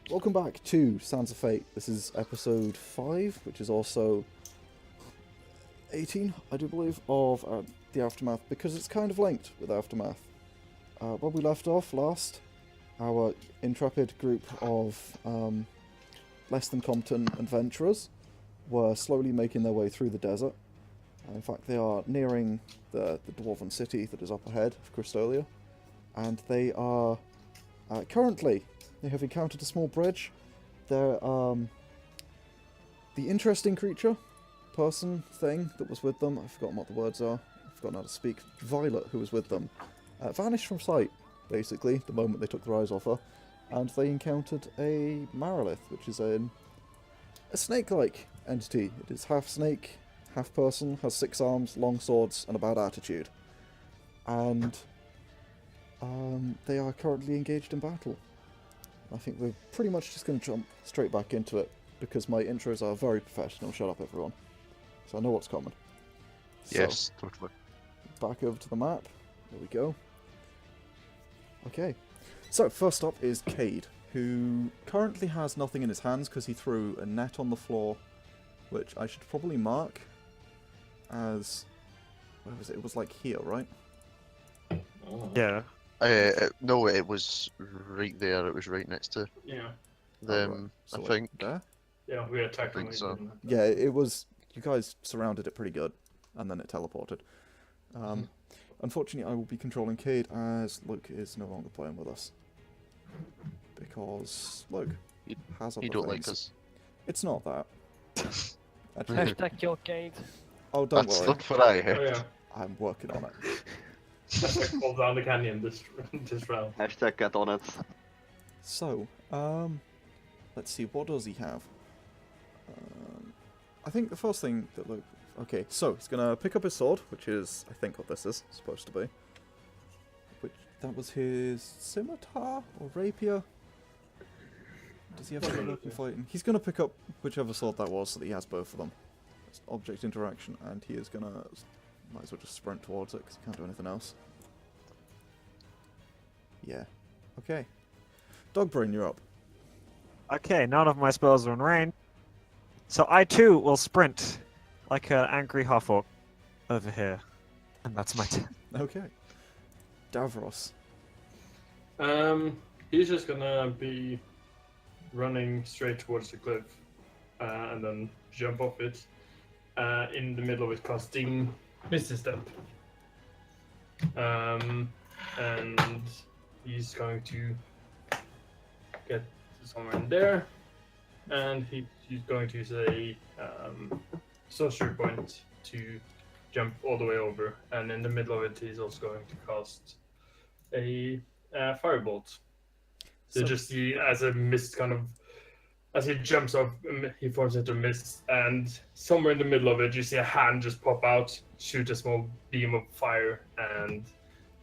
Welcome back to Sands of Fate. This is episode 5, which is also 18, I do believe, of the Aftermath, because it's kind of linked with Aftermath. Where we left off last, our intrepid group of less than competent adventurers were slowly making their way through the desert. In fact, they are nearing the dwarven city that is up ahead of Cristolia, and they are currently... They have encountered a small bridge. They're, the interesting creature, person, thing that was with them, I've forgotten what the words are, I've forgotten how to speak, Violet, who was with them, vanished from sight, basically, the moment they took their eyes off her, and they encountered a Marilith, which is a snake-like entity. It is half snake, half person, has 6 arms, long swords, and a bad attitude. And they are currently engaged in battle. I think we're pretty much just going to jump straight back into it, because my intros are very professional. Shut up, everyone. So I know what's coming. Yes, so, totally. Back over to the map. There we go. Okay. So, first up is Cade, who currently has nothing in his hands because he threw a net on the floor, which I should probably mark as... Where was it? It was like here, right? Yeah. No, it was right there. It was right next to them. Right. So I think. There? Yeah, we attacked I think so. Yeah, it was... You guys surrounded it pretty good, and then it teleported. Unfortunately, I will be controlling Cade as Luke is no longer playing with us. Because Luke has other You don't things. like us. It's not that. Hashtag kill Cade. Oh, don't That's worry. not what I Oh heard. yeah, I'm working on it. that's like fall down the canyon this round. Hashtag get on it. So, let's see, what does he have? I think the first thing that Luke... Okay, so he's going to pick up his sword, which is, I think, what this is supposed to be. Which, that was his scimitar or rapier? Does he have any weapon fighting? He's going to pick up whichever sword that was so that he has both of them. It's object interaction, and he is going to... Might as well just sprint towards it, because he can't do anything else. Yeah. Okay. Dogbrain, you're up. Okay, none of my spells are in range. So I too will sprint like an angry half-orc over here. And that's my turn. Okay. Davros. He's just gonna be running straight towards the cliff, and then jump off it. In the middle of it, casting Misty Step. And he's going to get somewhere in there, and he's going to use a sorcery point to jump all the way over, and in the middle of it he's also going to cast a firebolt. So just as a mist kind of, as he jumps up, he forms into a mist, and somewhere in the middle of it you see a hand just pop out, shoot a small beam of fire, and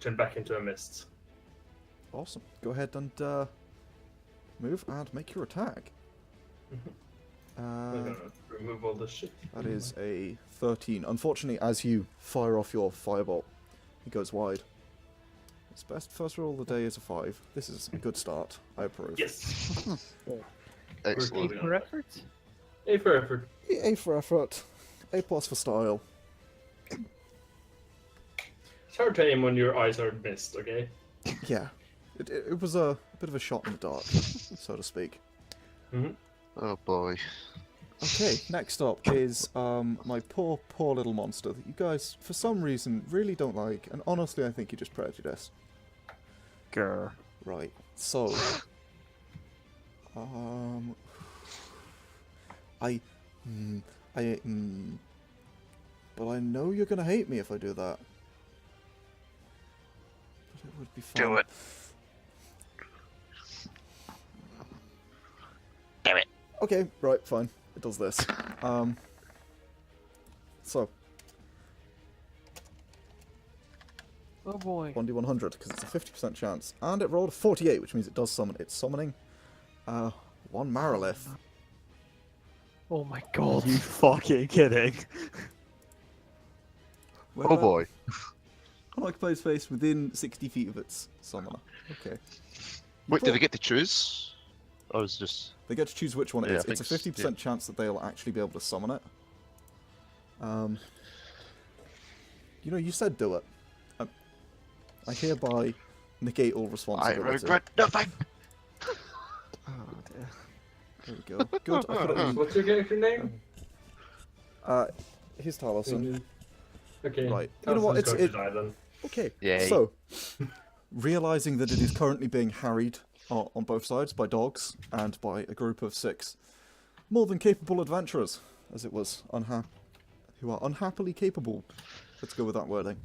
turn back into a mist. Awesome. Go ahead and move and make your attack. I'm gonna remove all this shit. That is a 13. Unfortunately, as you fire off your firebolt, he goes wide. His best first roll of the day is a 5. This is a good start. I approve. Yes. Excellent. We're For effort? A for effort. A for effort. A plus for style. It's hard to aim when your eyes are mist, okay? Yeah. It was a bit of a shot in the dark, so to speak. Oh boy. Okay, next up is my poor little monster that you guys, for some reason, really don't like, and honestly I think you're just prejudiced. Grr. Right, so... But I know you're gonna hate me if I do that. But it would be fun. Do it. Damn it. Okay, right, fine. It does this. So, Oh boy. 1d100, because it's a 50% chance. And it rolled a 48, which means it does summon. It's summoning one Marilith. Oh my god, you fucking kidding. Oh boy. Unoccupied space within 60 feet of its summoner. Okay. Wait, did they get to choose? I was just. They get to choose which one it Yeah, is. I It's a think 50% chance that they'll actually be able to summon it. You know, you said do it. I hereby negate all I responsibility. regret nothing. Oh dear. There we go. Good. I put it in. What's your character name? Here's Talisin. Okay. Right. You know what? Talison's going It's to die then. okay. Yay. So, realizing that it is currently being harried on both sides by dogs and by a group of 6 more than capable adventurers, as it was, who are unhappily capable. Let's go with that wording.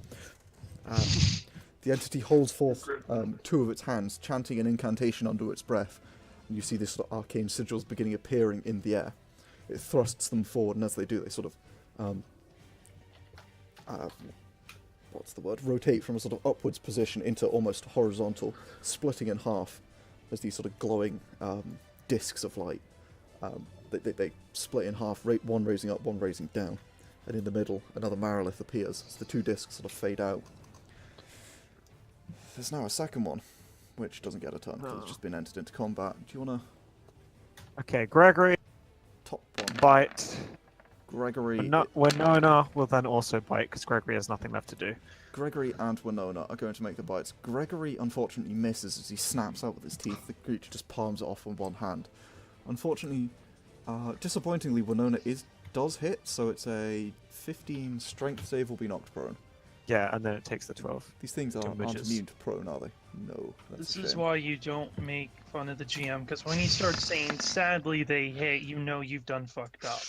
The entity holds forth 2 of its hands, chanting an incantation under its breath. And you see these sort of arcane sigils beginning appearing in the air. It thrusts them forward, and as they do, they sort of what's the word? Rotate from a sort of upwards position into almost horizontal, splitting in half as these sort of glowing discs of light. They split in half, one raising up, one raising down. And in the middle, another Marilith appears as the 2 discs sort of fade out. There's now a second one, which doesn't get a turn because it's just been entered into combat. Do you want to... Okay, Gregory, Top one. bite. Gregory... Winona will then also bite, because Gregory has nothing left to do. Gregory and Winona are going to make the bites. Gregory unfortunately misses as he snaps out with his teeth. The creature just palms it off with one hand. Unfortunately, disappointingly, Winona does hit, so it's a 15 strength save will be knocked prone. Yeah, and then it takes the 12. These things aren't Damages. immune to prone, are they? No. That's This a is shame. why you don't make fun of the GM, because when you start saying sadly they hit, you know you've done fucked up.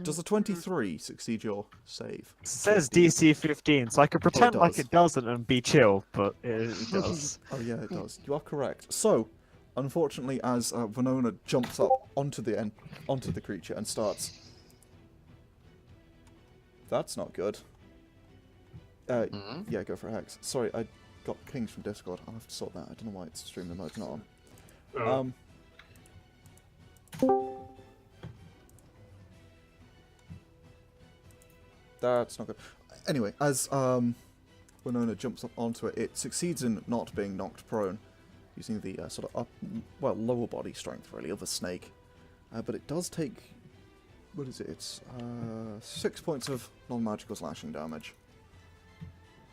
Does a 23 succeed your save? It says DC 15, so I could pretend like does. it doesn't and be chill, but it does. Oh yeah, it does. You are correct. So, unfortunately, as Winona jumps up onto the creature and starts... That's not good. Yeah, go for a hex. Sorry, I got pings from Discord. I'll have to sort that. I don't know why it's stream mode's not on. That's not good. Anyway, as Winona jumps up onto it, it succeeds in not being knocked prone, using the sort of lower body strength, really, of a snake. But it does take... What is it? It's 6 points of non-magical slashing damage.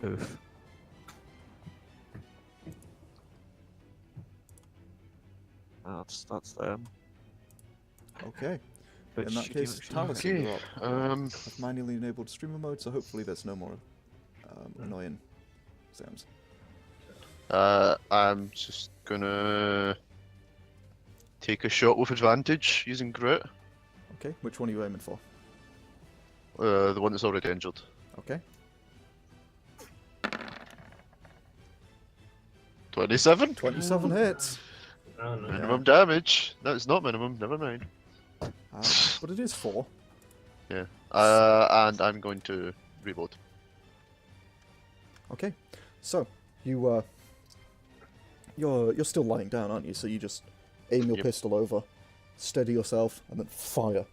Oof. That's them. Okay. But In that should case, you Talisin, Okay, you're up. I've manually enabled streamer mode, so hopefully there's no more annoying sounds. I'm just gonna take a shot with advantage using grit. Okay, which one are you aiming for? The one that's already injured. Okay. 27. 27 hits. Oh, no. Minimum damage. No, it's not minimum. Never mind. But it is 4. Yeah. And I'm going to reload. Okay. So, you're still lying down, aren't you? So you just aim your Yep. pistol over, steady yourself, and then fire.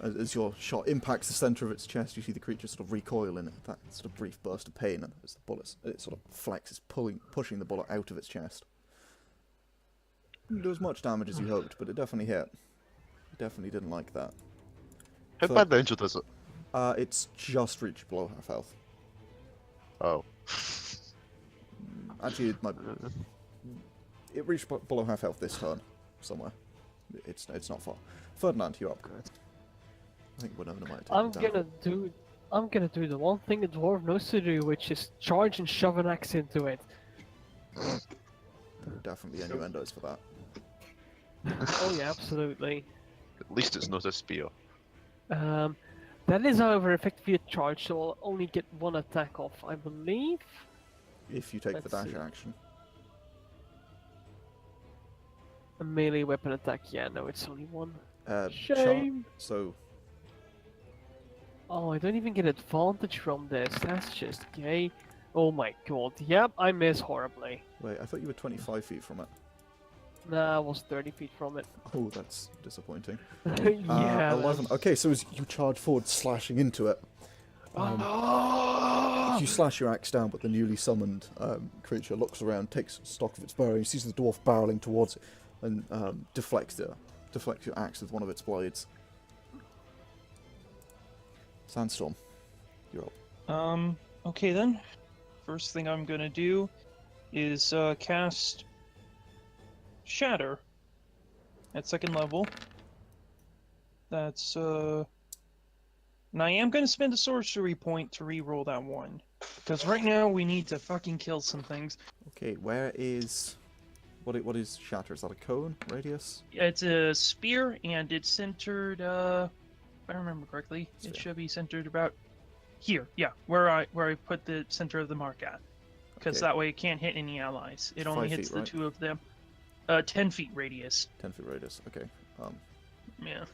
As your shot impacts the center of its chest, you see the creature sort of recoil in that sort of brief burst of pain, and as the bullet, it sort of flexes, pushing the bullet out of its chest. Didn't do as much damage as you hoped, but it definitely hit. You definitely didn't like that. How So- badly injured is it? It's just reached below half health. Oh. Actually, it reached below half health this turn, somewhere. It's not far. Ferdinand, you're up. I think Winona might take I'm it down. gonna do the one thing a dwarf knows to do, which is charge and shove an axe into it. There are definitely innuendos for that. Oh yeah, absolutely. At least it's not a spear. That is, however, effectively a charge, so I'll only get one attack off, I believe. If you take the Let's dash see. action. A melee weapon attack, yeah, no, it's only one. Uh, Shame. So, Oh, I don't even get advantage from this, that's just gay. Oh my god, yep, I miss horribly. wait, I thought you were 25 feet from it. Nah, I was 30 feet from it. Oh, that's disappointing. Yeah. 11. Okay, so as you charge forward, slashing into it, you slash your axe down, but the newly summoned creature looks around, takes stock of its bearing, sees the dwarf barreling towards it, and deflects your axe with one of its blades. Sandstorm, you're up. Okay then. First thing I'm gonna do is cast Shatter at 2nd level. That's and I am gonna spend a sorcery point to re-roll that one. Because right now we need to fucking kill some things. Okay, where is... What is Shatter? Is that a cone? Radius? It's a spear and it's centered if I remember correctly, Sphere. it should be centered about here, yeah, where I put the center of the mark at. Because Okay. that way it can't hit any allies. It It's only 5 hits feet, the right? 2 of them. 10 feet radius. 10 feet radius, okay. Yeah.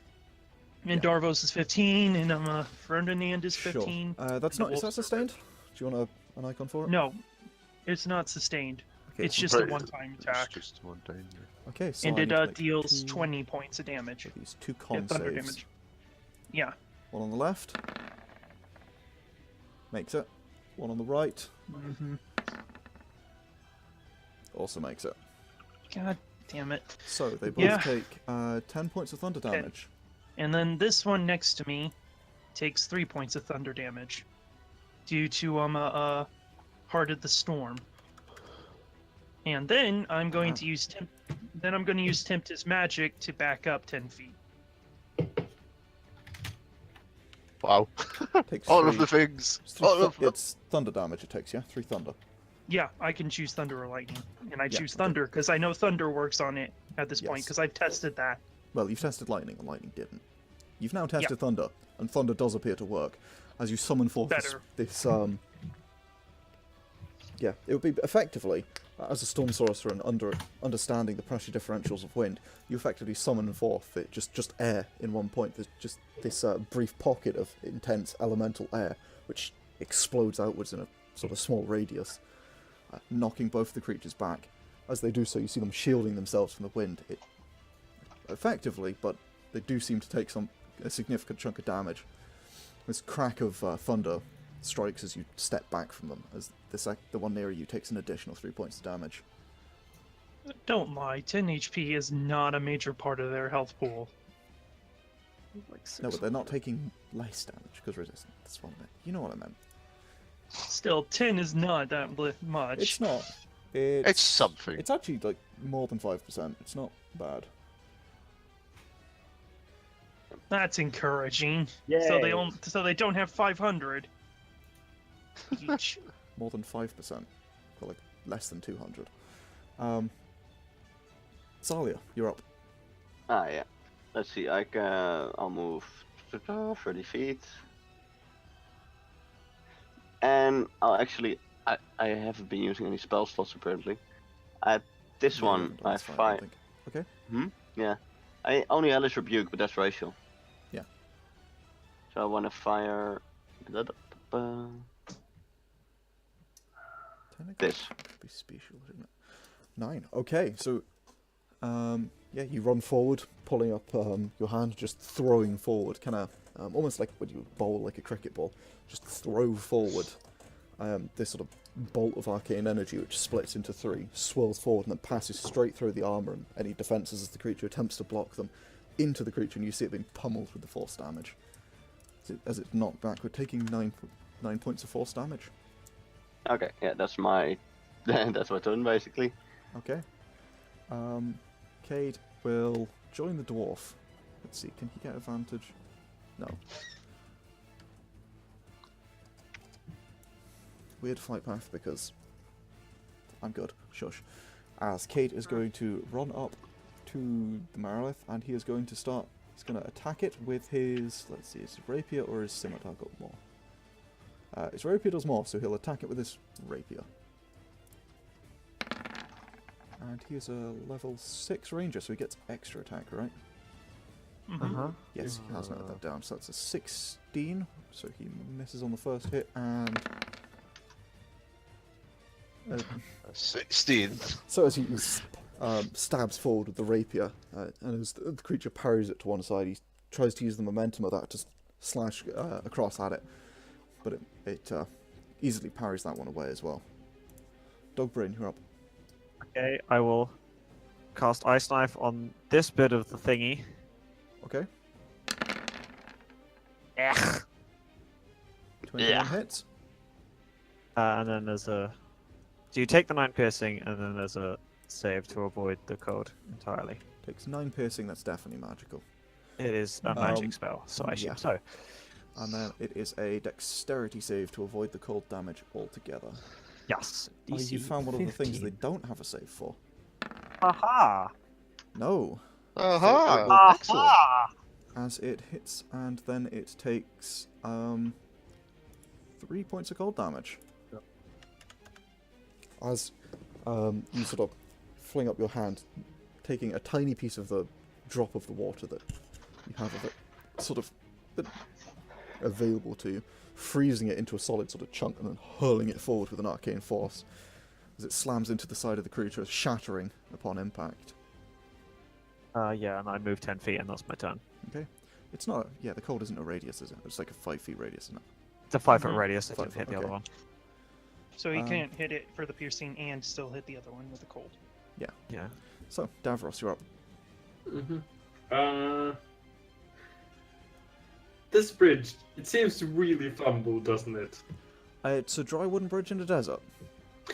And Yeah. Davros is 15, and Ferdinand is 15. Sure. That's the not... Is that wolves are sustained? Do you want an icon for it? No, it's not sustained. Okay, It's so- just a Right, one-time It's attack. just one time. Yeah. Okay, so And I it need to make deals 2 20 points of damage. These 2 Yeah, con thunder saves. damage. Yeah. One on the left. Makes it. One on the right. hmm Also makes it. God damn it. So they both Yeah. take 10 points of thunder Okay. damage. And then this one next to me takes 3 points of thunder damage due to Heart of the Storm. And then I'm going Wow. to use Tempest Magic to back up 10 feet. Wow. Takes All 3, of the things. it's, 3 All of them. it's thunder damage it takes, yeah? 3 thunder. Yeah, I can choose Thunder or Lightning, and I Yeah, choose okay. Thunder because I know Thunder works on it at this point Yes. because I've tested that. Well, you've tested lightning and lightning didn't. You've now tested thunder, and thunder does appear to work. As you summon forth Better. this yeah, it would be effectively, as a storm sorcerer and understanding the pressure differentials of wind, you effectively summon forth it just air in one point. There's just this brief pocket of intense elemental air, which explodes outwards in a sort of small radius, knocking both the creatures back. As they do so, you see them shielding themselves from the wind. It effectively, but they do seem to take a significant chunk of damage. This crack of thunder strikes as you step back from them, as the one near you takes an additional 3 points of damage. Don't lie, 10 HP is not a major part of their health pool. Like No, but they're not 600. taking less damage because resistant. That's what I meant. You know what I meant. Still, 10 is not that much. It's not. It's something. It's actually like more than 5%. It's not bad. That's encouraging. Yay. So they don't have 500 each. More than 5%. Or like less than 200. Salia, you're up. Ah, yeah. Let's see. I'll move 30 feet. And I'll actually, I haven't been using any spell slots apparently. At this Yeah, one, I that's fine, I fire. think. Okay. Yeah. I only Hellish Rebuke, but that's racial. Yeah. So I want to fire. Technically, This. should be special, shouldn't it? 9. Okay, so yeah, you run forward, pulling up your hand, just throwing forward, kind of almost like when you bowl like a cricket ball. Just throw forward this sort of bolt of arcane energy, which splits into 3, swirls forward, and then passes straight through the armor and any defenses as the creature attempts to block them into the creature, and you see it being pummeled with the force damage as it's knocked backward, taking 9 points of force damage. Okay, yeah, that's my that's my turn basically. Okay. Cade will join the dwarf. Let's see, can he get advantage? No. Weird flight path because I'm good. Shush. As Cade is going to run up to the Marilith and he is going to start. He's going to attack it with his. Let's see, his rapier or his scimitar got more. His rapier does more, so he'll attack it with his rapier. And he is a level 6 ranger, so he gets extra attack, right? Uh-huh. Yes, he has noted that down. So that's a 16. So he misses on the first hit, and 16. so as he stabs forward with the rapier, and as the creature parries it to one side, he tries to use the momentum of that to slash across at it, but it easily parries that one away as well. Dogbrain, you're up. Okay, I will cast Ice Knife on this bit of the thingy. Okay. Ugh. 21 hits. And then there's a. So you take the 9 piercing, and then there's a save to avoid the code entirely. Takes 9 piercing, that's definitely magical. It is a magic spell, so I assume yeah. so. And then it is a dexterity save to avoid the cold damage altogether. Yes. Oh, you found one of the things they 15. don't have a save for. Aha! No. Aha! Excellent. Aha! As it hits, and then it takes 3 points of cold damage. As you sort of fling up your hand, taking a tiny piece of the drop of the water that you have of it, sort of available to you, freezing it into a solid sort of chunk, and then hurling it forward with an arcane force as it slams into the side of the creature, shattering upon impact. Yeah, and I move 10 feet, and that's my turn. Okay. It's not. Yeah, the cold isn't a radius, is it? It's like a 5 feet radius, isn't it? It's a 5-foot Mhm. radius if you 5 hit foot, the other okay. one. So he can't hit it for the piercing and still hit the other one with the cold. Yeah. So, Davros, you're up. This bridge, it seems to really fumble, doesn't it? It's a dry wooden bridge in the desert.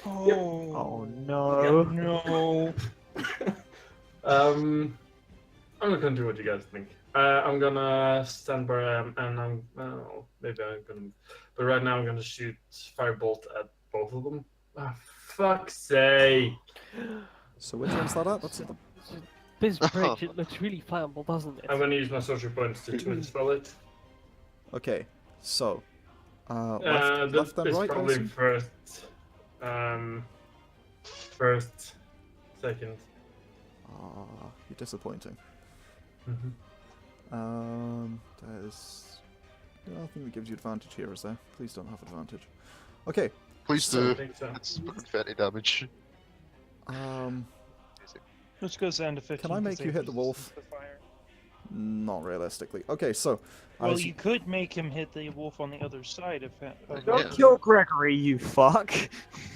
Oh no. No. I'm not gonna do what you guys think. I'm gonna stand by and I'm maybe I'm gonna, but right now I'm gonna shoot firebolt at both of them. Ah, fuck's sake! So which one's that at? That's at the... This bridge, it looks really flammable, doesn't it? I'm gonna use my social points to dispel it. Okay, so... left then it's right, probably Alison? first, second. You're disappointing. Mm-hmm. There's nothing that gives you advantage here, is there? Please don't have advantage. Okay, Please So- do. I think so. It's fucking 30 damage. Which goes down to 15. Can I make you hit the wolf? Not realistically. Okay, so... Well, as you could make him hit the wolf on the other side if Don't Yeah. kill Gregory, you fuck!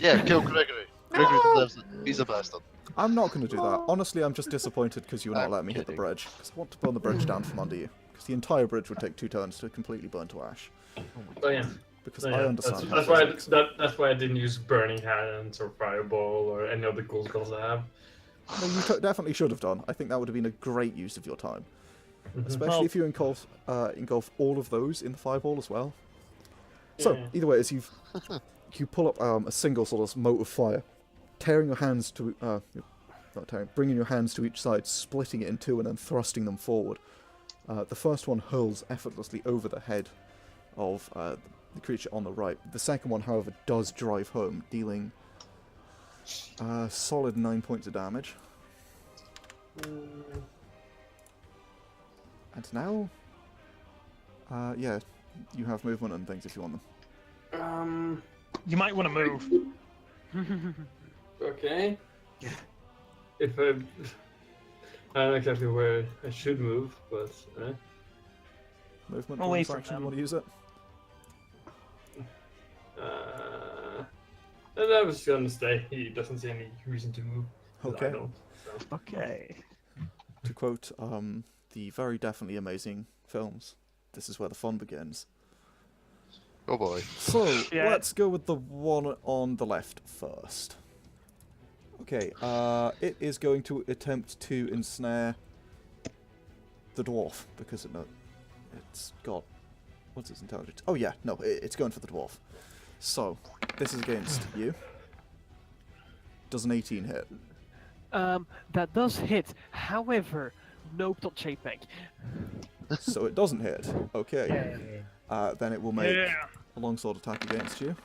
Yeah, kill Gregory. Gregory deserves it. He's a bastard. I'm not going to do that. Honestly, I'm just disappointed because you will not let me hit the kidding. bridge. Because I want to burn the bridge down from under you. Because the entire bridge would take 2 turns to completely burn to ash. Oh yeah. Because So, I yeah, understand That's how why. physics. That's why I didn't use burning hands or fireball or any other cool spells I have. No, you definitely should have done. I think that would have been a great use of your time. Mhm. Especially Well- if you engulf all of those in the fireball as well. So, Yeah. either way, as you pull up a single sort of mote of fire, tearing your hands to... not tearing, bringing your hands to each side, splitting it in two, and then thrusting them forward. The first one hurls effortlessly over the head of the creature on the right. The second one, however, does drive home, dealing a solid 9 points of damage. And now, yeah, you have movement and things if you want them. You might want to move. Okay. If I don't know exactly where I should move, but Movement, Away bonus from action, them. you want to use it? and I was gonna stay. He doesn't see any reason to move. 'cause I Okay. don't, so. Okay. To quote the very definitely amazing films, this is where the fun begins. Oh boy. So, Yeah. let's go with the one on the left first. Okay, it is going to attempt to ensnare the dwarf, because it's got... What's its intelligence? Oh yeah, no, it's going for the dwarf. So, this is against you. Does an 18 hit? That does hit. However, no touch apex. So it doesn't hit. Okay. Then it will make Yeah. a longsword attack against you.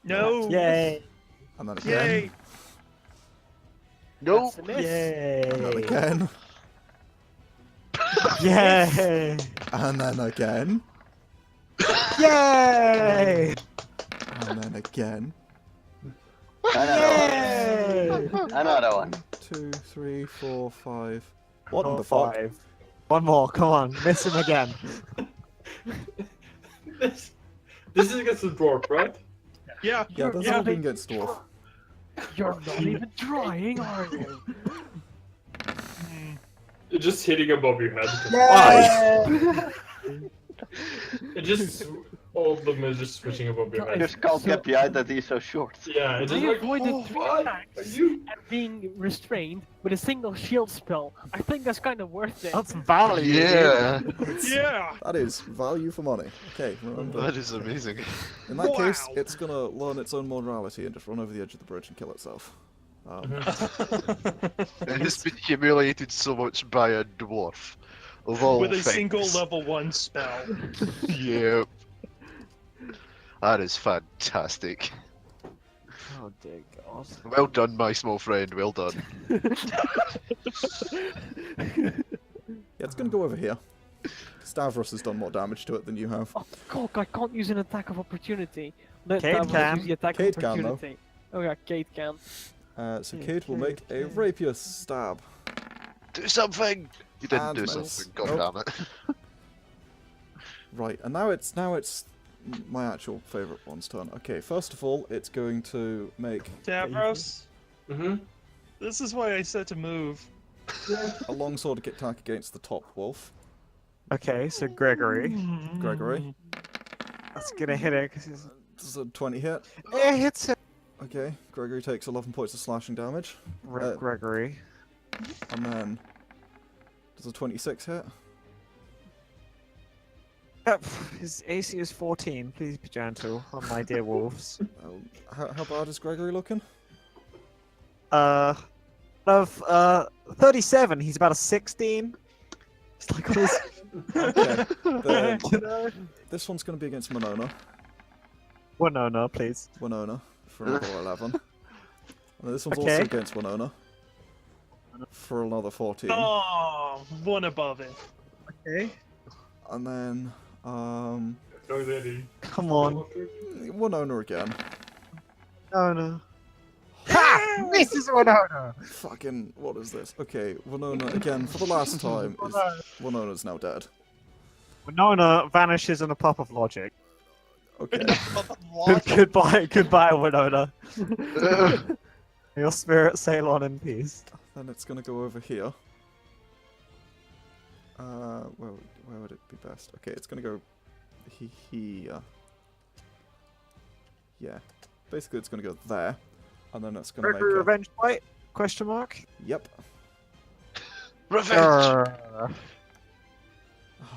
No. Yay! And then again. Yay. No. That's a miss. And then Yay! again. Yay! And then again. Yay! And then again. Yay! Another one. 2, 3, 4, 5. What Oh, the fuck? 5. One more, come on, miss him again. This is against the dwarf, right? Yeah. Yeah, that's Yeah, all they- being against dwarf. You're not even trying, are you? It's just hitting above your head. Why? It just all of them is just switching above your I head. just can't So- get behind that he's so short. Yeah, it's I just like, avoided oh, 3 why attacks are you? and being restrained with a single shield spell. I think that's kind of worth it. That's value. Yeah, Yeah. That is value for money. Okay, remember. that is amazing. In that case, Wow. it's gonna learn its own morality and just run over the edge of the bridge and kill itself. And it's been humiliated so much by a dwarf. Of all With a things. single level 1 spell. Yep. That is fantastic. Oh dear God. Well done, my small friend. Well done. Yeah, it's gonna go over here. Davros has done more damage to it than you have. Oh god, I can't use an attack of opportunity. Let Cade Davros can. use the attack Cade of can, though. opportunity. Oh yeah, Cade can. So Cade will make a rapier stab. Do something! You didn't And do miss. something, Nope. god damn it. Right, and now it's my actual favourite one's turn. Okay, first of all, it's going to make Davros, Mm-hmm. this is why I said to move. a longsword attack against the top wolf, Okay, so Gregory. Gregory. That's gonna hit it. 'Cause he's... Does a 20 hit? It hits it. Okay, Gregory takes 11 points of slashing damage. Rip Gregory. And then, does a 26 hit? Yep, his AC is 14. Please be gentle on my dear wolves. How bad is Gregory looking? Of 37, he's about a 16. It's like all this, Okay. Then, you know. this one's going to be against Winona. Well, no, please. Winona for another 11. And this one's Okay. also against Winona for another 14. Oh, one above it. Okay. And then, Go Daddy. Come on. Winona again. No. Ha! This is Winona! Fucking, what is this? Okay, Winona again for the last time. Winona's now dead. Winona vanishes in a pop of logic. Okay. Goodbye, Winona. Your spirit sail on in peace. Then it's gonna go over here. Where would it be best? Okay, it's gonna go here. Yeah. Basically, it's gonna go there, and then it's gonna Gregory make a... revenge fight? Question mark. Yep. Revenge!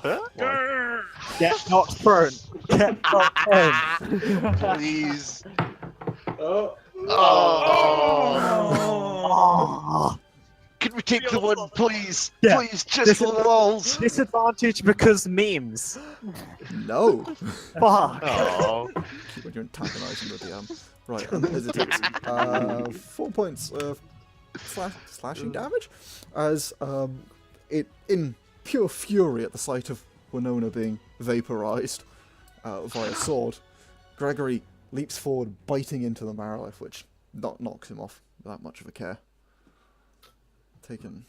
Why? Get knocked prone. Get knocked prone. Please. Oh. Oh. Can we take the one, please? Yeah. Please, just for the walls. Disadvantage because memes. No. Fuck. Oh. Keep on antagonizing the DM. Right, and as it takes 4 points of slashing damage, as it in pure fury at the sight of Winona being vaporized via sword, Gregory leaps forward, biting into the Marrowlife, which knocks him off without much of a care. Taking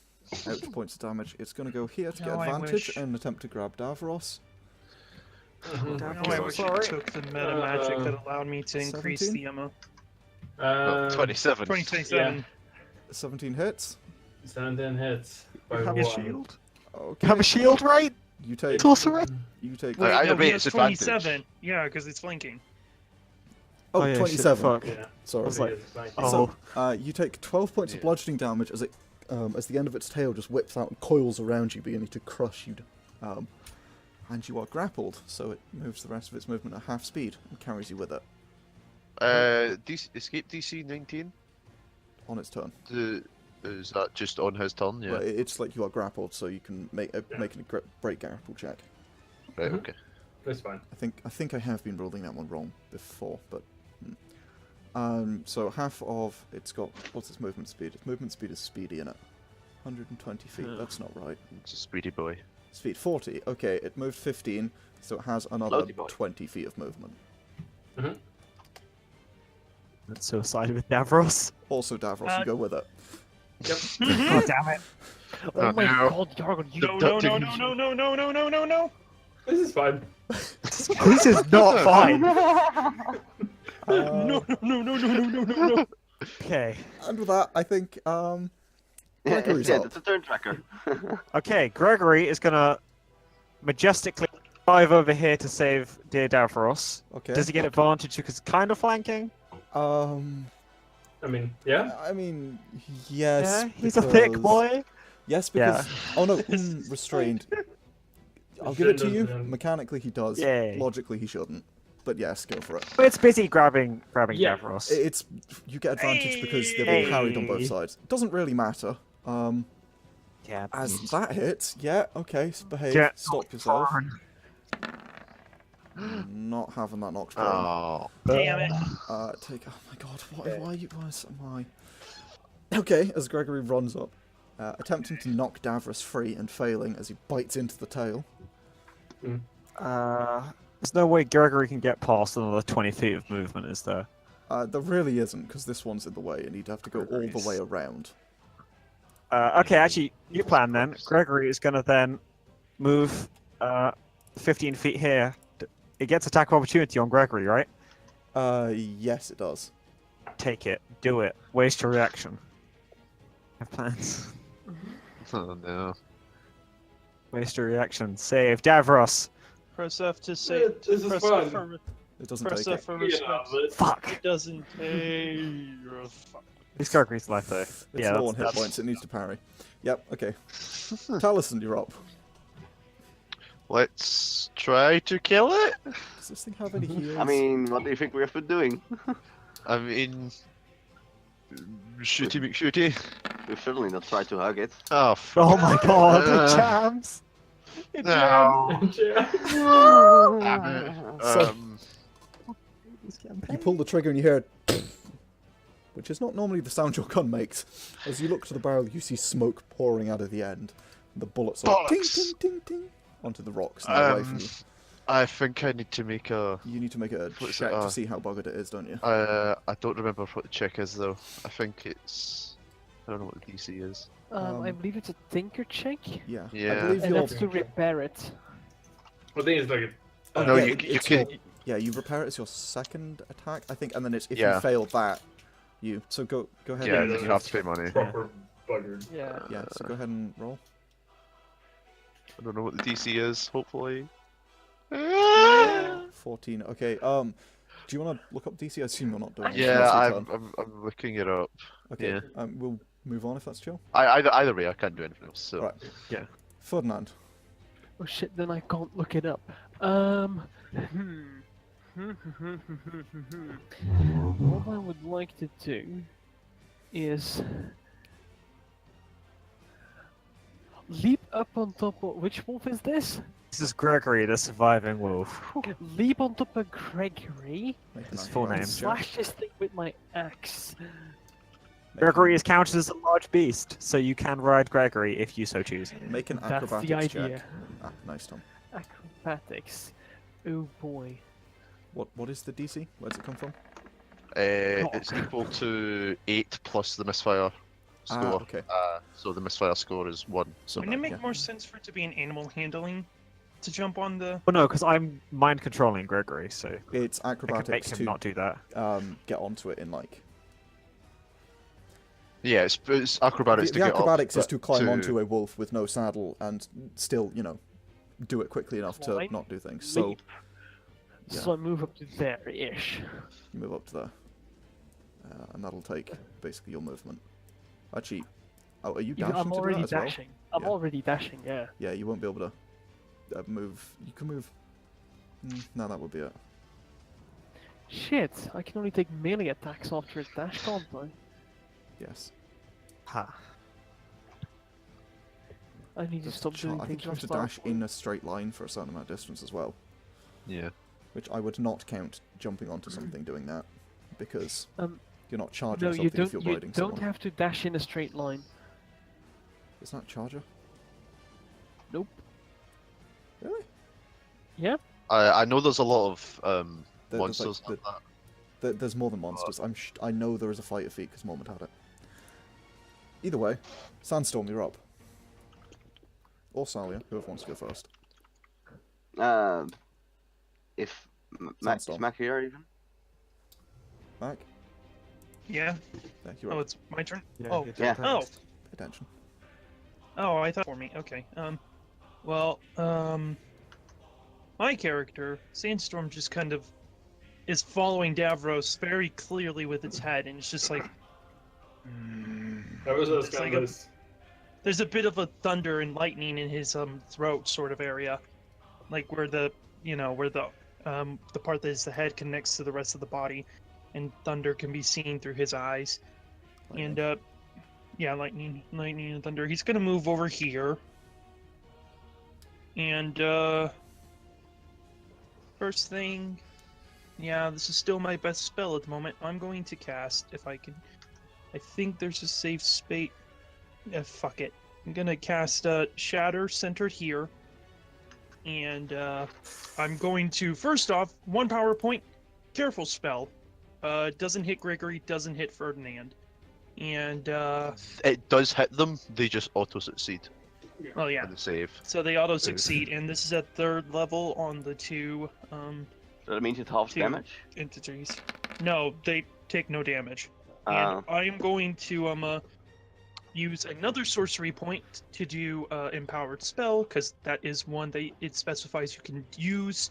out points of damage. It's going to go here to get Oh, I advantage wish. and attempt to grab Davros. Oh, I wish I took the meta magic that allowed me to increase 17? the ammo. Well, 27. 2027. 17 hits. 17 hits. By You have a one. shield? Okay. Have a shield, right? You take. Sorcerer? You take. Wait, either no, way, he it's has advantage. 27. Yeah, because it's flanking. Oh, Oh, yeah, shit, 27. fuck. Yeah. Sorry. I was like, So, oh. you take 12 points of Yeah. bludgeoning damage as it, as the end of its tail just whips out and coils around you, beginning to crush you. And you are grappled, so it moves the rest of its movement at half speed and carries you with it Escape DC 19? on its turn. Is that just on his turn? Yeah. But it's like you are grappled, so you can make a break grapple check. Right, okay. That's fine. I think I have been ruling that one wrong before, but. So half of it's got what's its movement speed? Its movement speed is speedy in it. 120 feet. That's not right. It's a speedy boy. Speed 40. Okay, it moved 15, so it has another Lousy boy. 20 feet of movement. Let's suicide with Davros. Also, Davros, you go with it. Oh, damn it. Oh my no. god, Yargon, you No. This is fine. This is not fine. No. Okay. And with that, I think Gregory's yeah, up. that's a turn tracker. Okay, Gregory is gonna majestically dive over here to save dear Davros. Okay. Does he get advantage because it's kind of flanking? I mean, yeah. I mean, yes. Yeah, he's a thick because- boy. Yes, because oh no, This is restrained. I'll give it to you. Shouldn't. Mechanically, he does. Yay. Logically, he shouldn't. But yes, go for it. But it's busy grabbing Yeah. Davros. It's you get advantage because they're being parried on both Hey. sides. Doesn't really matter. Yeah. As that hits, yeah, okay, behave, Get stop yourself. prone. Not having that knocked prone. Oh. Damn it. Take. Oh my god, why you? Why am I? Okay, as Gregory runs up, attempting to knock Davros free and failing as he bites into the tail. There's no way Gregory can get past another 20 feet of movement, is there? There really isn't, because this one's in the way, and he'd have to go all the way around. Okay, actually, new plan then. Gregory is going to then move 15 feet here. It gets attack of opportunity on Gregory, right? Yes, it does. Take it. Do it. Waste your reaction. Have plans. Oh no. Waste your reaction. Save. Davros. Press F to say. This is Press fun. F for, It doesn't press take F it. for Yeah, respect. but Fuck. It doesn't take. He's Gregory's life though. It's Yeah, low on hit that's- points, it needs to parry. Yep, okay. Talisin, you're up. Let's try to kill it. Does this thing have any heals? I mean, what do you think we have been doing? I mean, shooty McShooty. We've certainly not tried to hug it. Oh, Oh my god, Uh, it jams! It no. yeah. Damn it. So- you pull the trigger and you hear which is not normally the sound your gun makes. As you look to the barrel, you see smoke pouring out of the end. And the bullets are ting, Bollocks. ting, ting, ting, onto the rocks and away from you. I think I need to make a. You need to make a What's check it, to see how buggered it is, don't you? I don't remember what the check is though. I think it's. I don't know what the DC is. I believe it's a tinker check, Yeah. I Yeah. believe and you're... that's to repair it. I think it's like a. Oh, No, yeah, you it's can. your- Yeah, you repair it as your second attack, I think, and then it's if Yeah. you fail that, you... So go ahead Yeah, and... then you have to pay money. proper buggered. Yeah. Yeah, so go ahead and roll. I don't know what the DC is. Hopefully. 14, okay, do you want to look up DC? I assume you're not doing it. Yeah, That's your I'm, turn. I'm looking it up. Okay, yeah. we'll move on if that's chill. Either way, I can't do anything else. So. Right. Yeah. Ferdinand. Oh shit, then I can't look it up. What I would like to do is leap up on top of which wolf is this? This is Gregory, the surviving wolf. Leap on top of Gregory Make an His full acrobatics name. check. slash this thing with my axe. Gregory is counted as a large beast, so you can ride Gregory if you so choose. Make an That's the acrobatics idea. check. Ah, nice, Tom. Acrobatics. Oh boy. What is the DC? Where's it come from? It's equal to 8 plus the misfire score. Ah, okay. So the misfire score is 1. So Wouldn't it make yeah. more sense for it to be an animal handling to jump on the? Well, no, because I'm mind controlling Gregory, so It's I can make acrobatics him to not do that. get onto it in like... yeah, it's acrobatics The to get acrobatics up, is to but climb onto a wolf with no saddle and still, do it quickly enough to Climb, not do things. So leap. yeah. So I move up to there-ish. you move up to there. And that'll take basically your movement. Actually, are you dashing I'm to do already that as well? dashing. I'm Yeah. already dashing, yeah. Yeah, you won't be able to move. You can move... no, that would be it. Shit, I can only take melee attacks after a dash, can't I? Yes. Ha. I need to stop doing I think things you have off to start dash in a straight line for a certain amount of distance as well. Yeah. Which I would not count jumping onto something doing that. Because Um, you're not charging No, something you if don't. you're You riding don't someone. have to dash in a straight line. Is that charger? Nope. Really? Yeah. I know there's a lot of There's monsters like like that. There's more than monsters. I know there is a fighter feat because Moment had it. Either way, Sandstorm, you're up. Or Salia, whoever wants to go first. If Mac Sandstorm. is Mac here even? Mac? Yeah. Thank you. Oh, it's my turn. Yeah, Oh. your Yeah. turn Oh. next. Pay attention. Oh, I thought for me. Okay. Well, my character, Sandstorm, just kind of is following Davros very clearly with its head, and it's just like I was It's asking like this. there's a bit of a thunder and lightning in his throat sort of area, like where the the part that is the head connects to the rest of the body, and thunder can be seen through his eyes. Lightning. And yeah, lightning and thunder. He's gonna move over here. And first thing, yeah, this is still my best spell at the moment. I'm going to cast, if I can. I think there's a safe space. Fuck it. I'm gonna cast Shatter centered here. And I'm going to, first off, 1 power point, careful spell. Doesn't hit Gregory, doesn't hit Ferdinand. And It does hit them, they just auto succeed well, yeah. on the save. So they auto succeed, and this is at 3rd level on the 2 So that means it halves Two. damage. entities. No, they take no damage. Oh. And I am going to use another sorcery point to do empowered spell, because that is one that it specifies you can use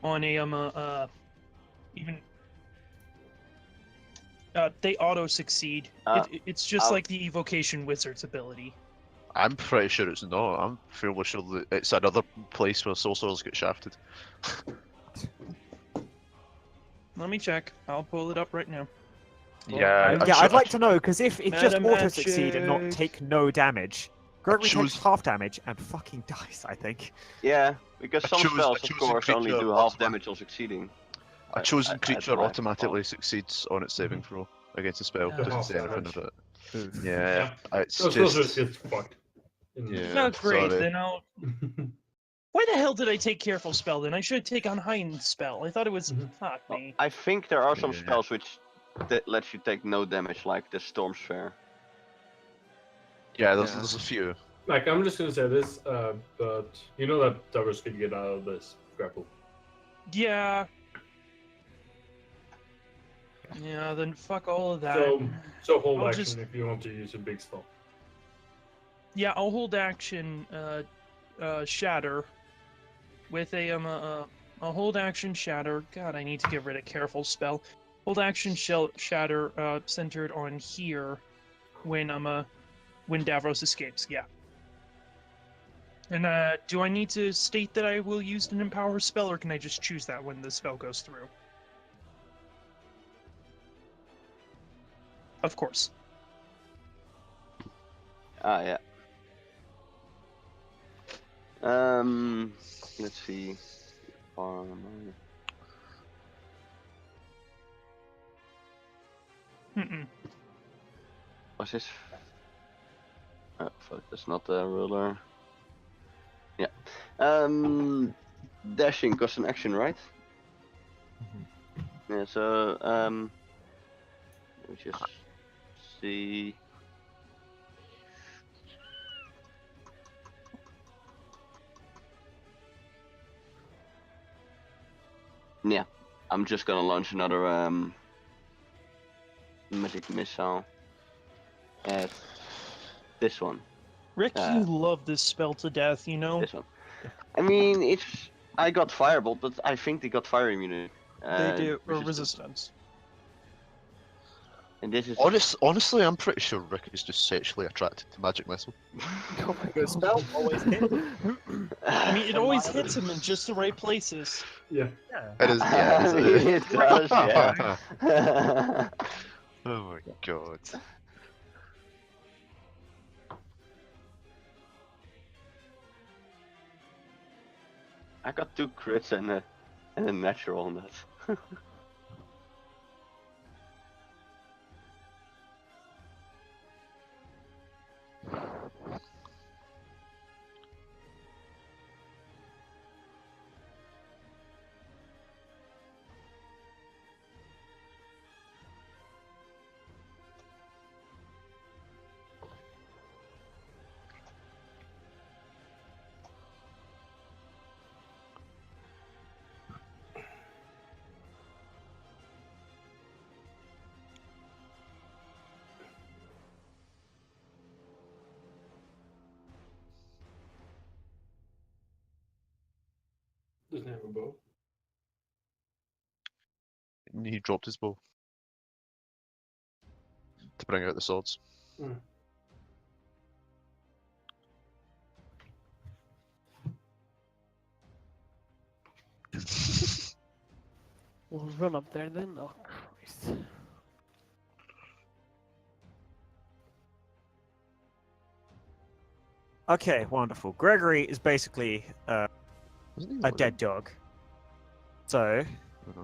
on a even they auto succeed. It's just I'll- like the evocation wizard's ability. I'm pretty sure it's not. I'm fairly sure that it's another place where sorcerers get shafted. Let me check. I'll pull it up right now. Yeah, Yeah, I'd like to know, because if it's just Madam auto succeed and not Magic. take no damage, Gregory choose- takes half damage and fucking dies, I think. Yeah, because A some chosen- spells, a of chosen course, only creature do half automatic- damage on succeeding. A chosen That's creature my automatically succeeds on its saving throw against a spell. Yeah. Doesn't Half say anything damage. about it. Oof. Yeah, it's Those sorcerers just. get fucked. Yeah, Not great. sorry. Then I'll. Why the hell did I take careful spell then? I should take Unheightened spell. I thought it was. Mhm. Fuck Well, me. I think there are some Yeah. spells which that lets you take no damage, like the Storm Sphere. Yeah, Yeah. there's a few. Like, I'm just gonna say this, but you know that Davros could get out of this grapple. Yeah. Yeah. Then fuck all of that. So hold I'll action just- if you want to use a big spell. Yeah, I'll hold action. Shatter. With a I'll hold action shatter. God, I need to get rid of careful spell. Hold action shatter centered on here when when Davros escapes. Yeah. And do I need to state that I will use an empower spell, or can I just choose that when the spell goes through? Of course. Ah, yeah. Let's see. Mm-mm. Was this? Oh, fuck, that's not the ruler. Yeah. Dashing costs an action, right? Yeah. So let me just see. Yeah, I'm just gonna launch another magic missile at this one. Rick, you love this spell to death, you know? This one. I mean, it's. I got firebolt, but I think they got fire immunity. They do, or resistance. resistance. And this is. Honestly, I'm pretty sure Rick is just sexually attracted to magic missile. Oh my Good spell, always hit. I mean, it always hits him in just the right places. Yeah. Yeah. It is, yeah. It is. It does, yeah. Oh my god. I got 2 crits and a natural on that. Doesn't have a bow. And he dropped his bow to bring out the swords. Hmm. We'll run up there then. Oh Christ. Okay, wonderful. Gregory is basically Wasn't he a like dead dog. So, Uh-huh.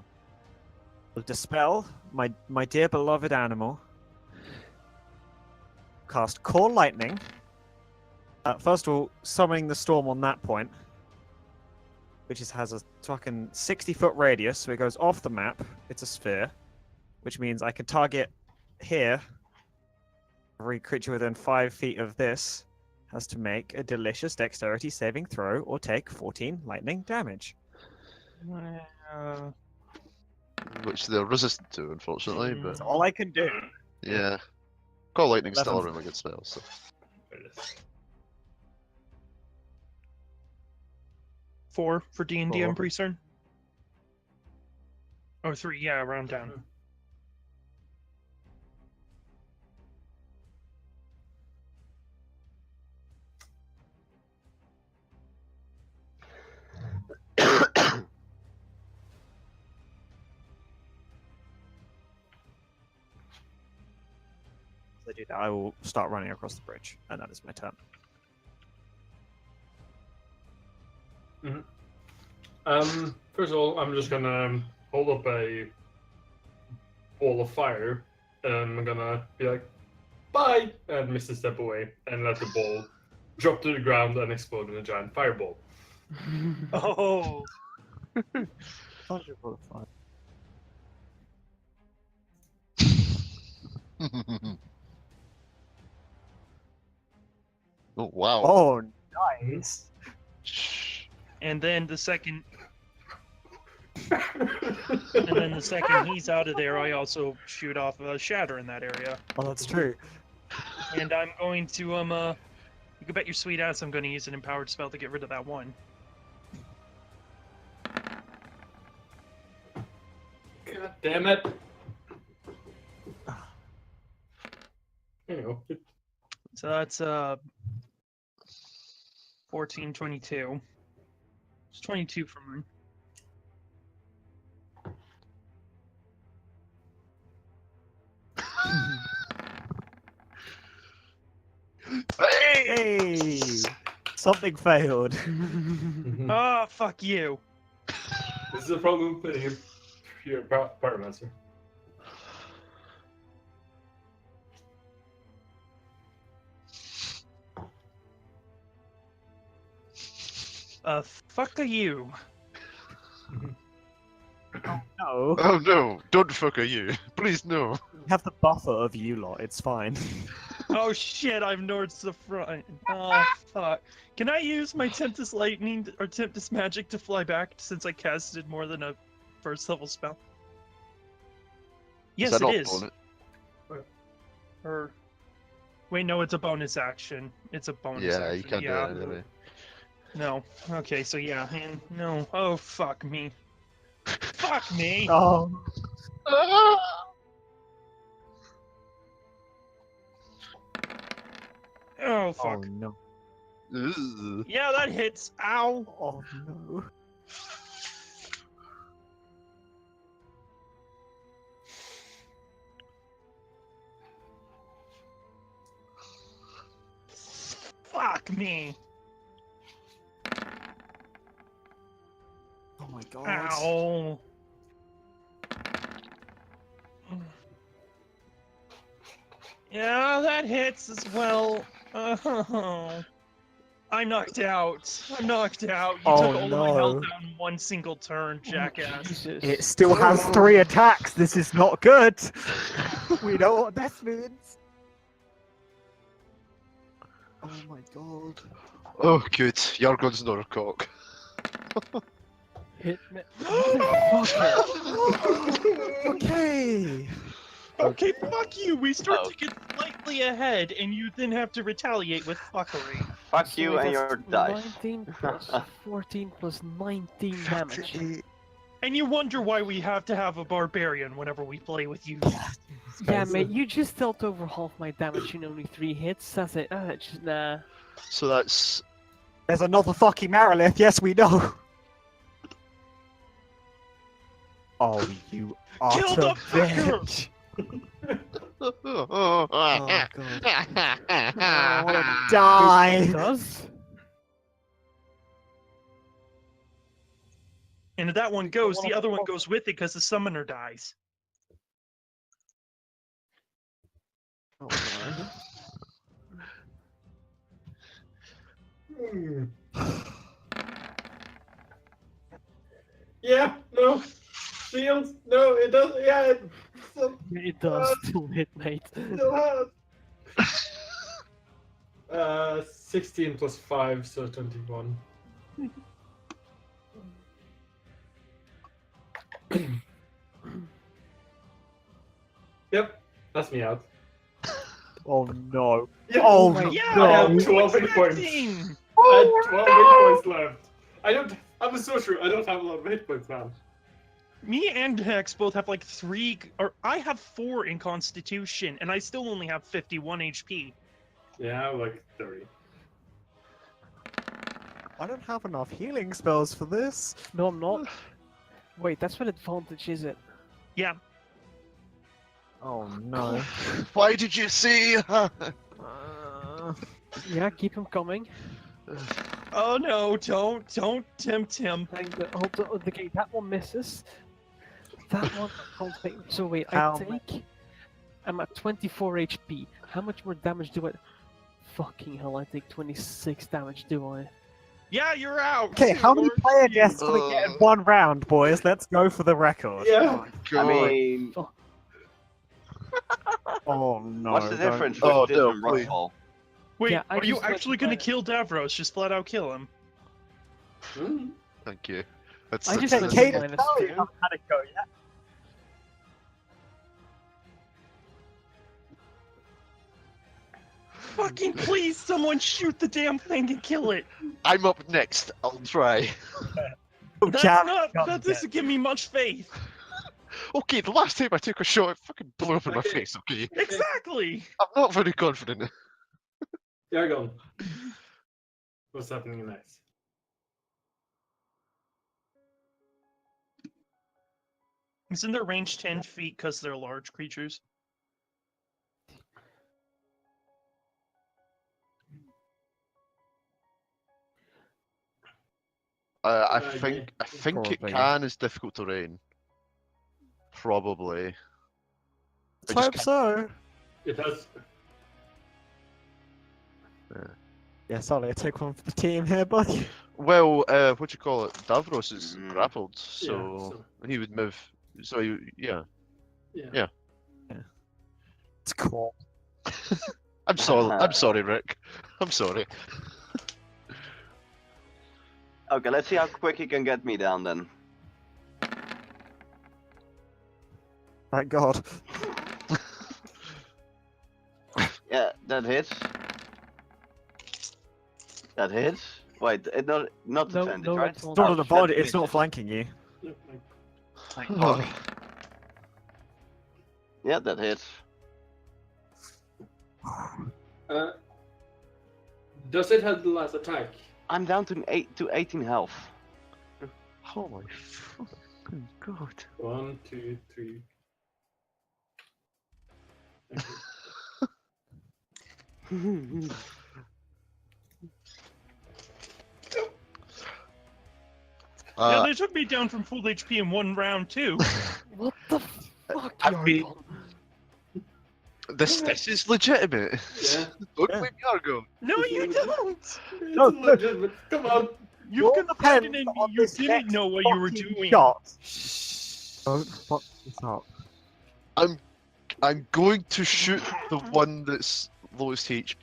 we'll dispel my dear beloved animal. Cast Call Lightning. First of all, summoning the storm on that point, which has a fucking 60-foot radius, so it goes off the map. It's a sphere, which means I can target here. Every creature within 5 feet of this has to make a delicious dexterity saving throw or take 14 lightning damage. Which they're resistant to, unfortunately. But That's all I can do. yeah, Call Lightning's still a 11. really good spell. So There it is. 4 for D&D, I'm Four. pretty certain. Or 3, yeah, round down. As I do that, I will start running across the bridge, and that is my turn. First of all, I'm just gonna hold up a ball of fire, and I'm gonna be like, "Bye," and miss a step away, and let the ball drop to the ground and explode in a giant fireball. Oh, Thunderbolt of fire. oh wow. Oh, nice. Shh. and then the second he's out of there, I also shoot off a shatter in that area. Oh, that's true. And I'm going to you can bet your sweet ass I'm going to use an empowered spell to get rid of that one. God damn it! You know, So that's 14, 22. It's 22 for mine. Hey! Something failed. Ah, fuck you. this is a problem with putting your pyromancer. Fuck you. No. Oh no! Don't fuck you, please no. We have the buffer of you lot, it's fine. Oh shit, I'm north to the front. Oh fuck. Can I use my Tempest Lightning or Tempest Magic to fly back since I casted more than a first level spell? Yes, Is that it not is. bonus? Or wait, no, it's a bonus action. It's a bonus Yeah, action. you can't yeah. do it anyway. No. Okay, so yeah, and no. Oh fuck me. Fuck me. Oh. Oh Oh fuck. no. Ugh. Yeah, that hits. Ow. Oh no. Fuck me. Oh my god. Ow. Yeah, that hits as well. Oh. I'm knocked out. I'm knocked out. You Oh, took all of my health no. out in one single turn, jackass. Jesus. It still has 3 attacks. This is not good. We know what this means. Oh my god. Oh good, Yargon's not a cock. Hit me. Motherfucker. Okay. Okay, fuck you. We start Oh. to get slightly ahead, and you then have to retaliate with fuckery. Fuck So you wait, and that's your dice. 19 plus 14 plus 19 damage. And you wonder why we have to have a barbarian whenever we play with you. Yeah, mate, you just dealt over half my damage in only 3 hits. That's it. Just, nah. So that's There's another fucking Marilith, yes we know! Oh, you Kill utter the fucker! bitch! Oh, God. I wanna die! Does? And if that one goes, the other one goes with it because the summoner dies. Oh, no. Yeah, no. Shields, no, it does. Yeah, it It does still hit, mate. still has. 16 plus 5, so 21. Yep, that's me out. Oh no. Yeah, Oh my Yeah, no. I have I'm 12 hit points. expecting! I had 12 hit points left. I'm a sorcerer. I don't have a lot of hit points now. Me and Hex both have like 3, or I have 4 in Constitution, and I still only have 51 HP. Yeah, I have like 30. I don't have enough healing spells for this. No, I'm not. Wait, that's what advantage is it? Yeah. Oh no. why did you say? Yeah, keep him coming. Oh no, don't tempt him. Hold on, okay, that one misses. That one can't take. So wait, How I'm at 24 HP. How much more damage do I? Fucking hell, I take 26 damage, do I? Yeah, you're out. Okay, how many You're- player deaths can we get in one round, boys? Let's go for the record. Yeah. I mean, Oh no. what's the don't- difference Oh, with this no, and please. Rushfall? Wait, Yeah, I are you just went actually to gonna my- kill Davros? Just flat out kill him. Hmm. Thank you. That's, I just that's- went Cade, to no, minus you 2. haven't had it go yet. Fucking please, someone shoot the damn thing and kill it. I'm up next. I'll try. Oh, That's Jav, not. come That doesn't give me much faith. Okay, the last time I took a shot, it fucking blew up in my Okay. face. Okay, Exactly. I'm not very confident. Yargon. What's happening next? Isn't their range 10 feet because they're large creatures? I yeah. think it Probably. can is difficult terrain. Probably. I Let's just hope can't- so. It has. Yeah, Salia, take one for the team here, buddy. Well, what do you call it? Davros is Mm. grappled, so he would move. So yeah. Yeah. It's cool. I'm sorry. I'm sorry, Rick. I'm sorry. Okay, let's see how quick he can get me down then. Thank God. Yeah, that hits. That hits. Wait, it not No, advantage, no, right? it's not. It's not Oh, an shit, advantage, it it's not misses. flanking you. Thank God. Yeah, that hits. Does it have the last attack? I'm down to 18 health. Oh my fucking god. 1, 2, 3. Thank you. Yeah, they took me down from full HP in 1 round too. What the fuck, I mean- Yargon? This is legitimate. Yeah. Don't Yeah. blame Yargon. No, you don't. It's No, legitimate. Come on. You Your confided depends in me. on You this didn't next know what you were fucking doing. Shot. Don't fuck this up. I'm going to shoot the one that's lowest HP.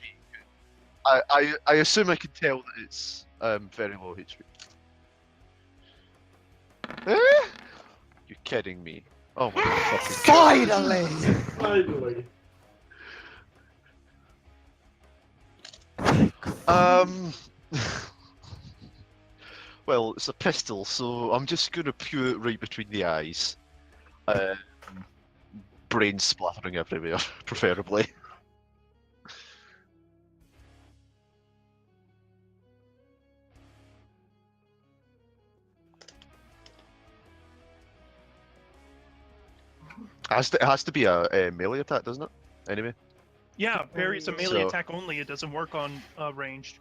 I assume I can tell that it's very low HP. Eh? You're kidding me. Oh my fucking god. Finally! Finally. Thank Um. Well, it's a pistol, so I'm just gonna pew it right between the eyes. Brain splattering everywhere, preferably. It has to be a melee attack, doesn't it? Anyway. Yeah, parry's a melee So- attack only. It doesn't work on ranged.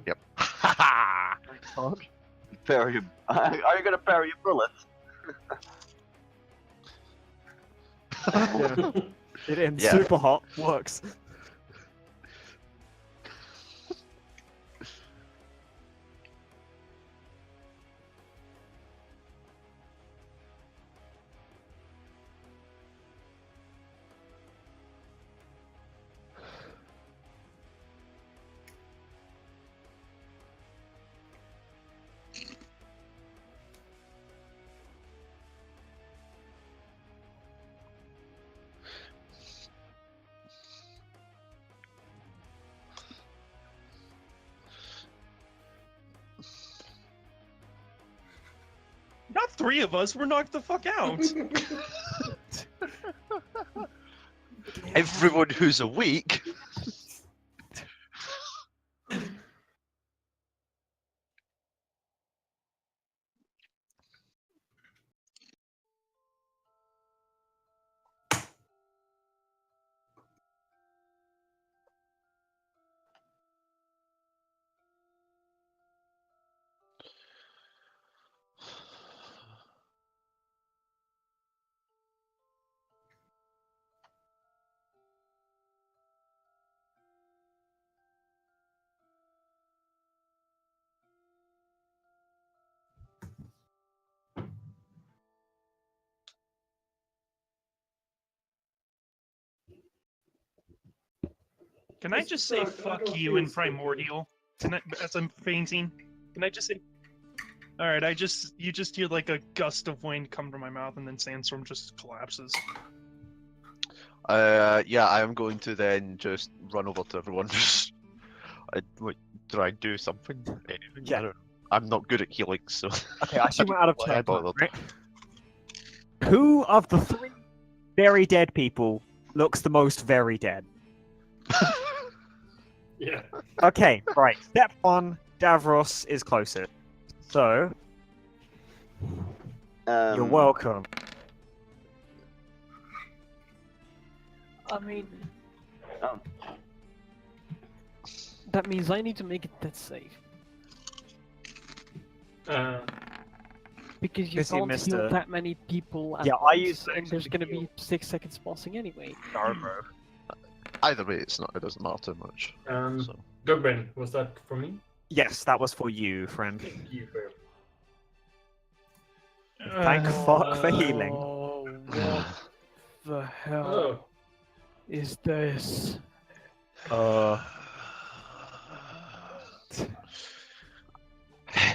Yep. Ha Parry. Are you gonna parry your bullets? Yeah. It in Yeah. super hot works. Not three of us. We're knocked the fuck out. Everyone who's awake. Can I just say fuck you in Primordial tonight as I'm fainting? Can I just say? All right, you just hear like a gust of wind come from my mouth, and then Sandstorm just collapses. Yeah, I am going to then just run over to everyone. Wait, try and do something. Anything? Yeah. I don't know. I'm not good at healing, so. Okay, I assume we're out of Why I turn time, bothered. right? Who of the three very dead people looks the most very dead? Yeah. Okay, right. Step one, Davros is closer. So, you're welcome. I mean, Oh. that means I need to make it that safe. Because you Busy, can't mister. heal that many people at Yeah, I once, use and there's gonna be 6 seconds passing anyway. No, bro. Either way, it's not. It doesn't matter too much. So. Gavin, was that for me? Yes, that was for you, friend. Thank you for. Thank fuck for healing. Oh, what the hell Oh. is this?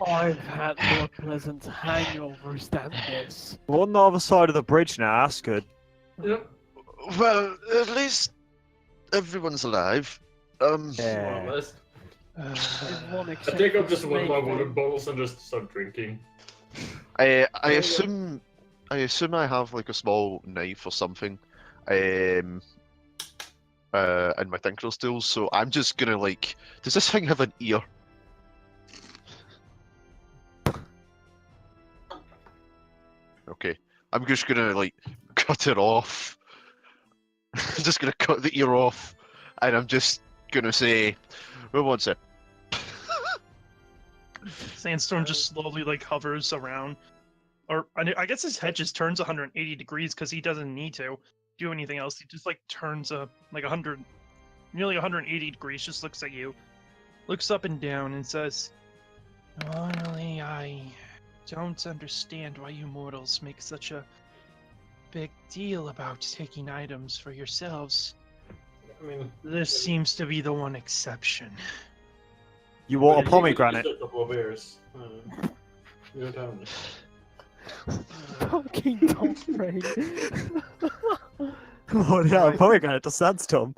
I've had more pleasant hangovers than this. We're on the other side of the bridge now, that's good. Yep. Well, at least everyone's alive. More or Yeah. less. With one I exception, take up just one of my Snake water Man. bottles and just start drinking. I assume I have like a small knife or something, in my Tinker's tools. So I'm just gonna like. Does this thing have an ear? Okay, I'm just gonna like cut it off. I'm just gonna cut the ear off, and I'm just gonna say, "Who wants it?" Sandstorm just slowly like hovers around, or I guess his head just turns 180 degrees because he doesn't need to do anything else. He just like turns like 100, nearly 180 degrees. Just looks at you, looks up and down, and says, "Normally, I don't understand why you mortals make such a big deal about taking items for yourselves. I mean, This seems to be the one exception." You want a but pomegranate? just a couple of beers. You don't have any. Fucking don't pray. Oh yeah, a pomegranate to Sandstorm.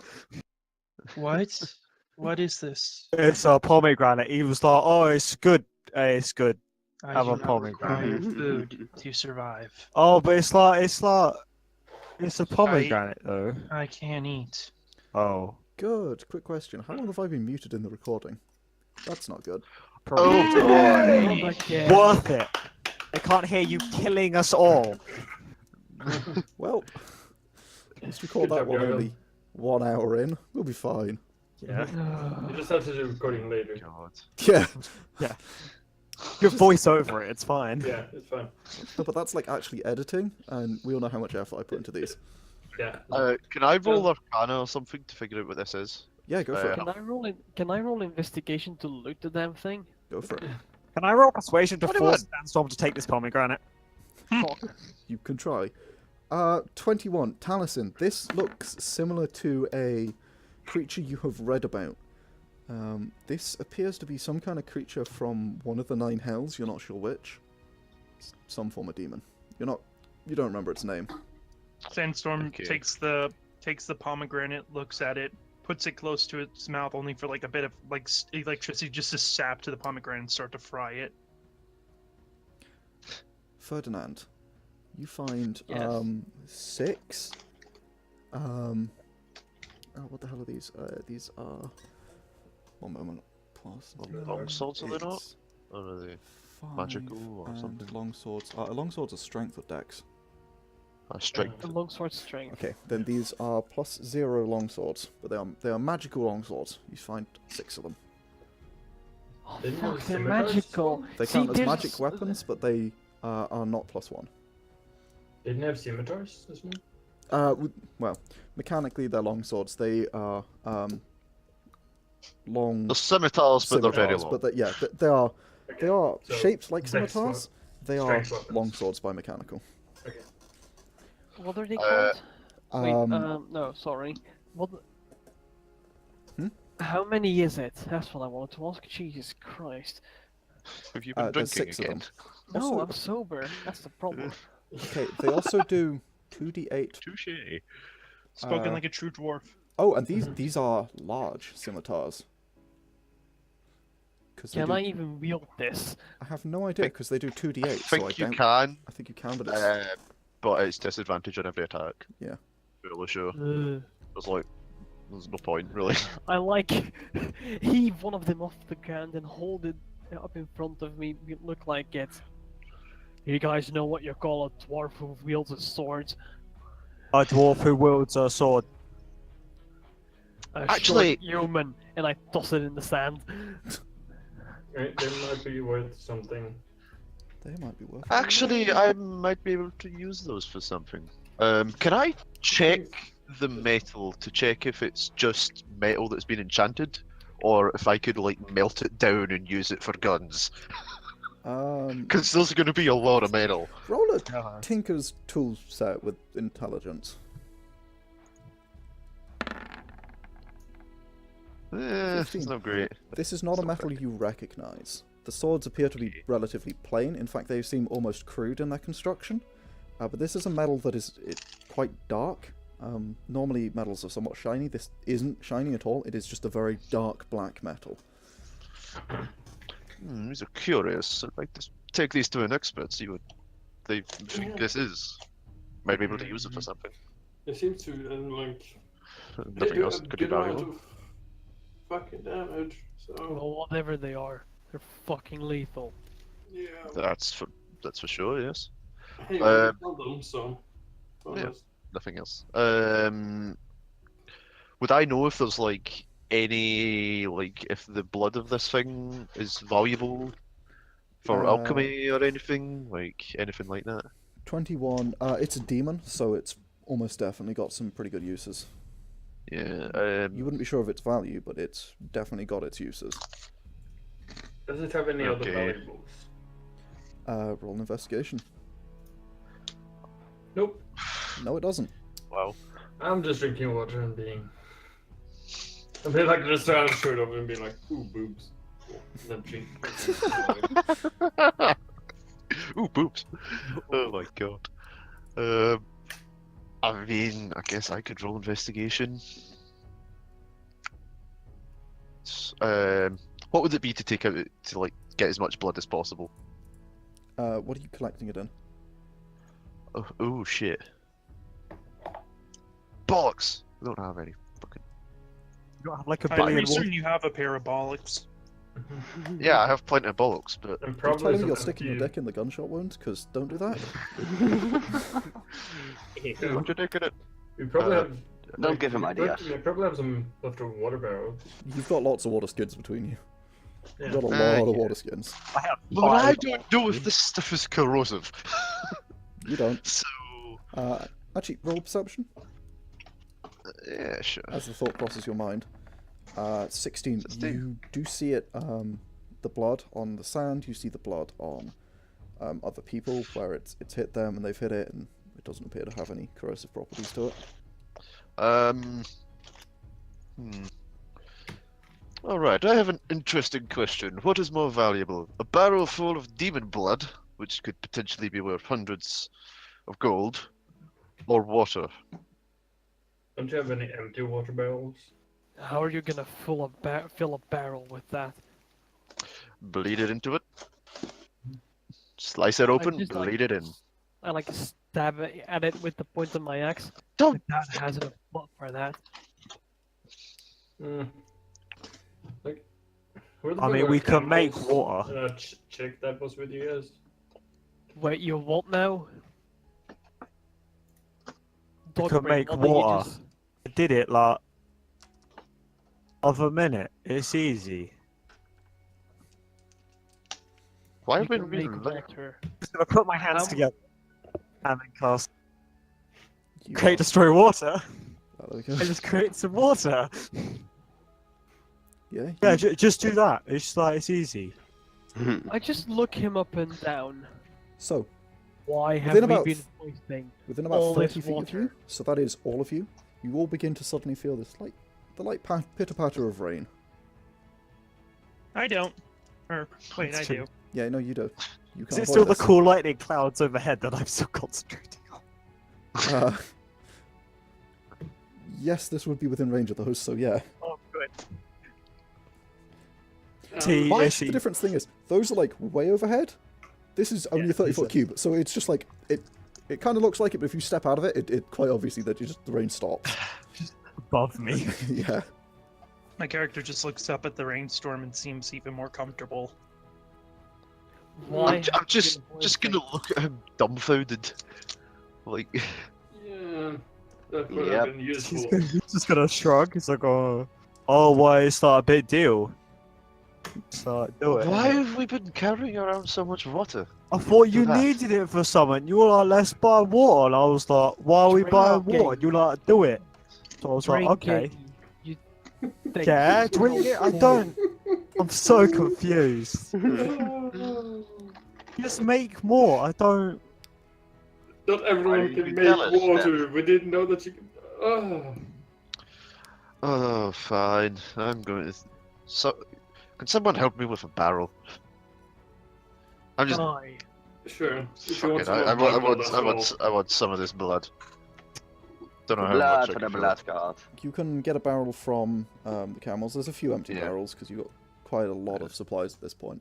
What? What is this? It's a pomegranate. He was like, "Oh, it's good. It's good." I Have do a not pomegranate. require food to survive. Oh, but it's a pomegranate though. I can't eat. Oh, Good. Quick question. How long have I been muted in the recording? That's not good. probably Oh boy! Not again. worth it. I can't hear you killing us all. Well, let's record Good that job, one Yargon. only 1 hour in. We'll be fine. Yeah. You just have to do recording later. God. Yeah. Good voice over it. It's fine. Yeah, it's fine. No, but that's like actually editing, and we all know how much effort I put into these. Yeah. Can I roll Arcana or something to figure out what this is? Yeah, go for it. Can I roll investigation to loot the damn thing? Go for it. Can I roll persuasion to 21. force Sandstorm to take this pomegranate? You can try. 21. Talisin. This looks similar to a creature you have read about. This appears to be some kind of creature from one of the 9 hells. You're not sure which. It's some form of demon. You don't remember its name. Sandstorm Okay. takes the pomegranate, looks at it, puts it close to its mouth, only for like a bit of like electricity, just to sap to the pomegranate and start to fry it. Ferdinand, you find Yes. 6. Oh, what the hell are these? These are. One moment. Plus. Long swords, are they not? It's Or are they 5 magical or and something? long swords. Long swords are strength or dex. Strength? A longsword strength. Okay, then these are +0 long swords, but they are magical long swords. You find 6 of them. Oh, Didn't fuck, have they're scimitars? magical. They See, count as there's- magic weapons, but they are not +1. Didn't have scimitars this one? Well, mechanically they're long swords. They are long They're scimitars, but they're very scimitars, long. but they are Okay. so shaped like dex scimitars. They are strength weapons. long swords by mechanical. Okay. What are they Uh, called? Wait, Um, no, sorry. What? Hmm? How many is it? That's what I wanted to ask. Jesus Christ. Have you been there's drinking 6 of them. again? No, Also- I'm sober. That's the problem. Okay, they also do 2d8. Touche. Spoken like a true dwarf. Oh, and these are large scimitars. Can I even wield this? I have no idea because they do 2d8. I so think you doubt- can, I think you can, but it's but it's disadvantage on every attack. Yeah. Really sure. Ugh. There's no point, really. I like heave one of them off the ground and hold it up in front of me. It look like it. You guys know what you call a dwarf who wields a sword? A dwarf who wields a sword. A Actually- short human, and I toss it in the sand. Right, they might be worth something. they might be worth. Actually, I might be able to use those for something. Can I check the metal to check if it's just metal that's been enchanted, or if I could like melt it down and use it for guns? Because there's going to be a lot of metal. Roll a Tinker's tool set with intelligence. It's 15. not great. This is not a metal you recognise. The swords appear to be relatively plain. In fact, they seem almost crude in their construction. But this is a metal that is quite dark. Normally, metals are somewhat shiny. This isn't shiny at all. It is just a very dark black metal. These are curious. I'd like to take these to an expert, see what they think this is. Might be able to use it for something. It seems to, like, they Nothing do else a could be good amount valuable. of fucking damage, so Well, whatever they are, they're fucking lethal. yeah. That's for sure. Yes. Hey, we Uh, killed them, so. yeah. Nothing else. Would I know if there's like any if the blood of this thing is valuable for alchemy or anything like that? 21. It's a demon, so it's almost definitely got some pretty good uses. Yeah. You wouldn't be sure of its value, but it's definitely got its uses. Does it have any other Okay. valuables? Roll an investigation. Nope. No, it doesn't. Wow. I'm just drinking water and being. I'd be like just around shirt over and be like, ooh, boobs. And then drink. Ooh, boobs. Oh my god. I mean, I guess I could roll investigation. What would it be to take out to like get as much blood as possible? What are you collecting it in? Oh shit. Bollocks! We don't have any fucking. You don't have like a I'm billion. pretty certain you have a pair of bollocks. Yeah, I have plenty of bollocks, but And You're probably telling me some you're sticking your empty- dick in the gunshot wound? Because don't do that. put your dick in it. We probably Uh, have. Don't give him we ideas. We probably have some leftover water barrels. You've got lots of water skins between you. Yeah. You've got a lot of yeah. water skins. I have But I five. don't know if this stuff is corrosive. You don't. So Actually, roll perception yeah, sure. as the thought crosses your mind. 16. 16. You do see it. The blood on the sand. You see the blood on other people where it's hit them and they've hit it, and it doesn't appear to have any corrosive properties to it. Alright, I have an interesting question. What is more valuable? A barrel full of demon blood, which could potentially be worth hundreds of gold, or water? Don't you have any empty water barrels? How are you gonna fill a barrel with that? Bleed it into it. Slice it open, just, like, bleed it in. I like stab at it with the point of my axe. Don't- Like, that has enough blood for that. Like, where the I fuck mean, are we could make candles? water. Check that was with you guys. Wait, you what now? We Dog could brain, make what did you water. just- I did it like of a minute. It's easy. Why You have we can been make like water. Just gonna put my hands Um, together and then cast You create are- destroy water. Oh, there we go. And just create some water. Yeah. Yeah, you- just do that. It's just like it's easy. I just look him up and down. So, Why have Within we about been wasting? within about all 30 this feet of you, water? so that is all of you, you all begin to suddenly feel this the light pitter-patter of rain. I don't. Or wait, That's I true. do. Yeah, no, you do. You Is can't it still the avoid this. cool lightning clouds overhead that I'm still concentrating on? Uh, yes, this would be within range of those, so yeah. Oh, good. Um, Why? Yes, The difference thing is, those are like way overhead. This is only a 30-foot cube, so it's just like it kind of looks like it, but if you step out of it, it quite obviously that the rain stops. Above me. Yeah. My character just looks up at the rainstorm and seems even more comfortable. Why? I'm have we just been gonna wasting- look at him dumbfounded. Like, Yeah, that could Yep. have been He's useful. just gonna shrug. He's like, oh, why is that a big deal? So do it. why have we been carrying around so much water? I thought you that? needed it for something. You were like, let's buy water. And I was like, why are we buying Drinking. water? You like, do it. So I was like, okay. Drinking. You think Yeah, it's drink it. I cool. don't. I'm so confused. Just make more. I don't. Not everyone you can can make tell us water. We didn't know that you can. Oh. Oh, fine. I'm going to. So, can someone help me with a barrel? I'm just. Die. Sure. If you Fuck want it. some I blood, want. that's I want. all. I want some of this blood. Don't know how Blood much I for can the fill. blood god. You can get a barrel from the camels. There's a few empty Yeah. barrels because you've got quite a lot of supplies at this point.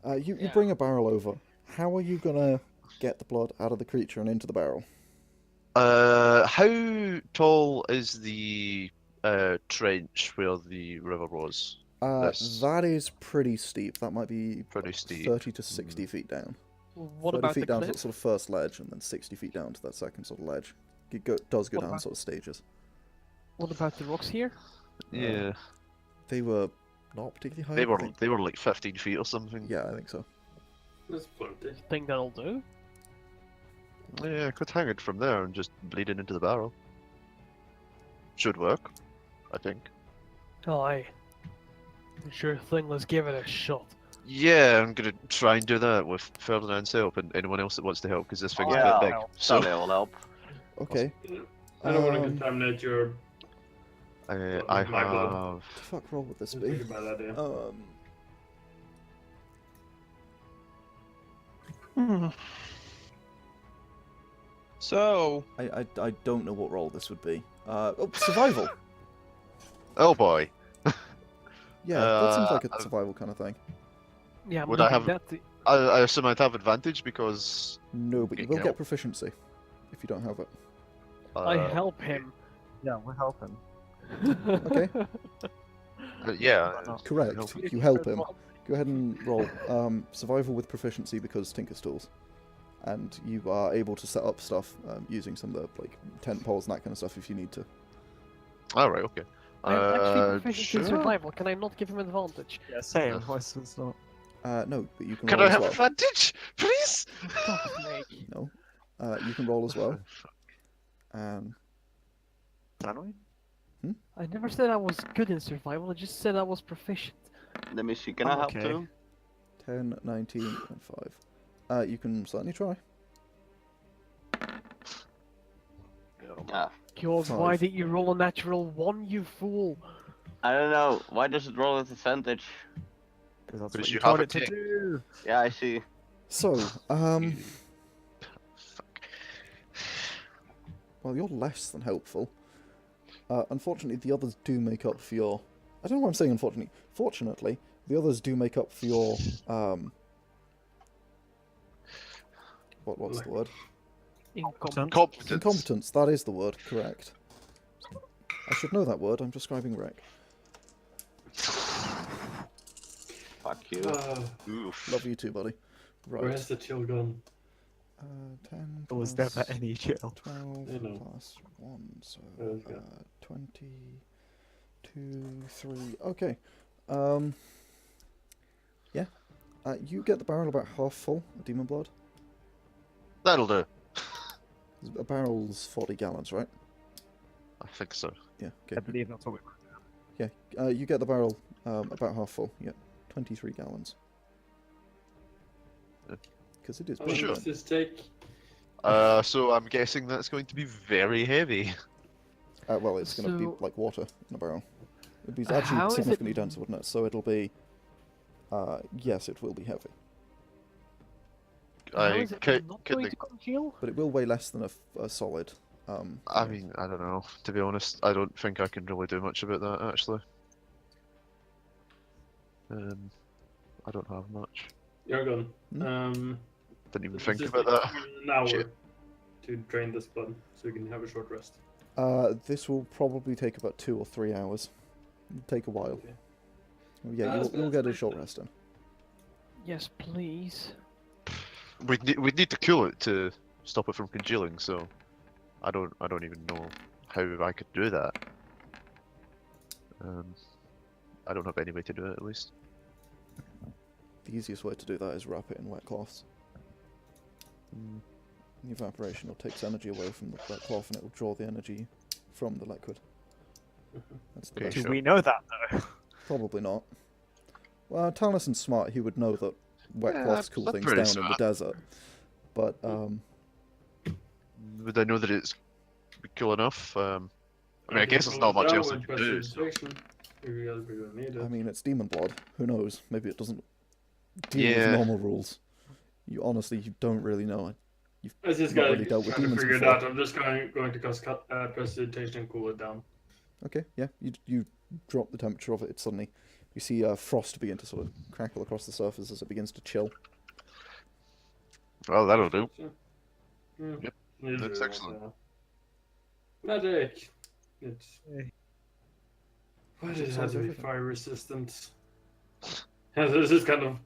You Yeah. bring a barrel over. How are you gonna get the blood out of the creature and into the barrel? How tall is the trench where the river was? Yes. That is pretty steep. That might be Pretty steep. 30 to 60 feet down. What 30 about feet the down to cliff? that sort of first ledge, and then 60 feet down to that second sort of ledge. It does go What down about- sort of stages. What about the rocks here? Yeah, They were not particularly high. they I were. think. They were like 15 feet or something. Yeah, I think so. That's plenty. Think that'll do? Yeah, I could hang it from there and just bleed it into the barrel. Should work, I think. Aye. Sure thing, let's give it a shot. Yeah, I'm gonna try and do that with Ferdinand's help and anyone else that wants to help because this thing's Yeah, a bit big. So Salia will help. Okay. I don't want to Um, contaminate your. I my blood. have. What the fuck roll would this It's a be? bad idea. So, I don't know what role this would be. Survival. Oh boy. Yeah, that seems like a Uh, survival kind of thing. Yeah, I'm Would I leaving have- that. I assume I'd have advantage because No, but you will You know. get proficiency if you don't have it. I uh, help him. Yeah, we're helping. Okay. yeah. Why not? Correct. help You help him. Go ahead and roll survival with proficiency because Tinker's tools, and you are able to set up stuff using some of the like tent poles and that kind of stuff if you need to. All right. Okay. I'm actually proficient in Sure. survival. Can I not give him advantage? Yeah, same. Yeah. Why is it not? No, but you can Can roll I as have well. advantage, please? Fuck's sake. No, you can roll as well. And Can we? I never said I was good in survival. I just said I was proficient. Let me see. Can I'm I help okay. too? 10, 19, and 5. You can certainly try. Ah, God, why 5. did you roll a natural 1, you fool? I don't know. Why does it roll at advantage? Because that's Because what you you told have it to a tick. do. Yeah, I see. So, Fuck. well, you're less than helpful. Unfortunately, the others do make up for your... I don't know why I'm saying unfortunately. Fortunately, the others do make up for your... What's the word? Incompetent. Competence. Incompetence, that is the word, correct. I should know that word, I'm describing Rick. Fuck you. Oof. Love you too, buddy. Right. Where's the chill gun? 10 There was plus never any chill. 12 I know. plus 1, so Where's it? 22, 3. Okay. Yeah. You get the barrel about half full of demon blood. That'll do. A barrel's 40 gallons, right? I think so. Yeah, I okay. believe that's what we were. Yeah, you get the barrel about half full. Yeah, 23 gallons. Yeah. Because it is How big. long Sure. does this take? So I'm guessing that's going to be very heavy. Well, it's going to So- be like water in a barrel. It'd be How actually is it- significantly denser, wouldn't it? So it'll be... yes, it will be heavy. How is it could, not could going the, to congeal? But it will weigh less than a solid. I mean, I don't know. To be honest, I don't think I can really do much about that actually. I don't have much. Yargon. Hmm? Didn't even Does think this about take that. An hour Shit. to drain this blood, so we can have a short rest. This will probably take about 2 or 3 hours. It'll take a while. Okay. Yeah, you'll get a short rest in. Yes, please. We'd need to cool it to stop it from congealing. So I don't even know how I could do that. I don't have any way to do it at least. The easiest way to do that is wrap it in wet cloths. The evaporation will take energy away from the wet cloth and it will draw the energy from the liquid. That's the Okay, best. Do sure. we know that though? Probably not. Well, Talisin's smart. He would know that wet Yeah, cloths cool I'm things pretty down in the smart. desert. But Would I know that it's cool enough? I mean, I guess there's not much else I can do. So. I mean, it's demon blood. Who knows? Maybe it doesn't deal Yeah. with normal rules. You honestly, you don't really know. I just not gotta really dealt with try to demons figure it before. out. I'm just going to cast precipitation and cool it down. Okay, yeah. You drop the temperature of it. It suddenly you see frost begin to sort of crackle across the surface as it begins to chill. Well, that'll do. Yep. That's excellent. Magic. It's. Hey. Why did it Solves have to be everything. fire resistant? This is kind of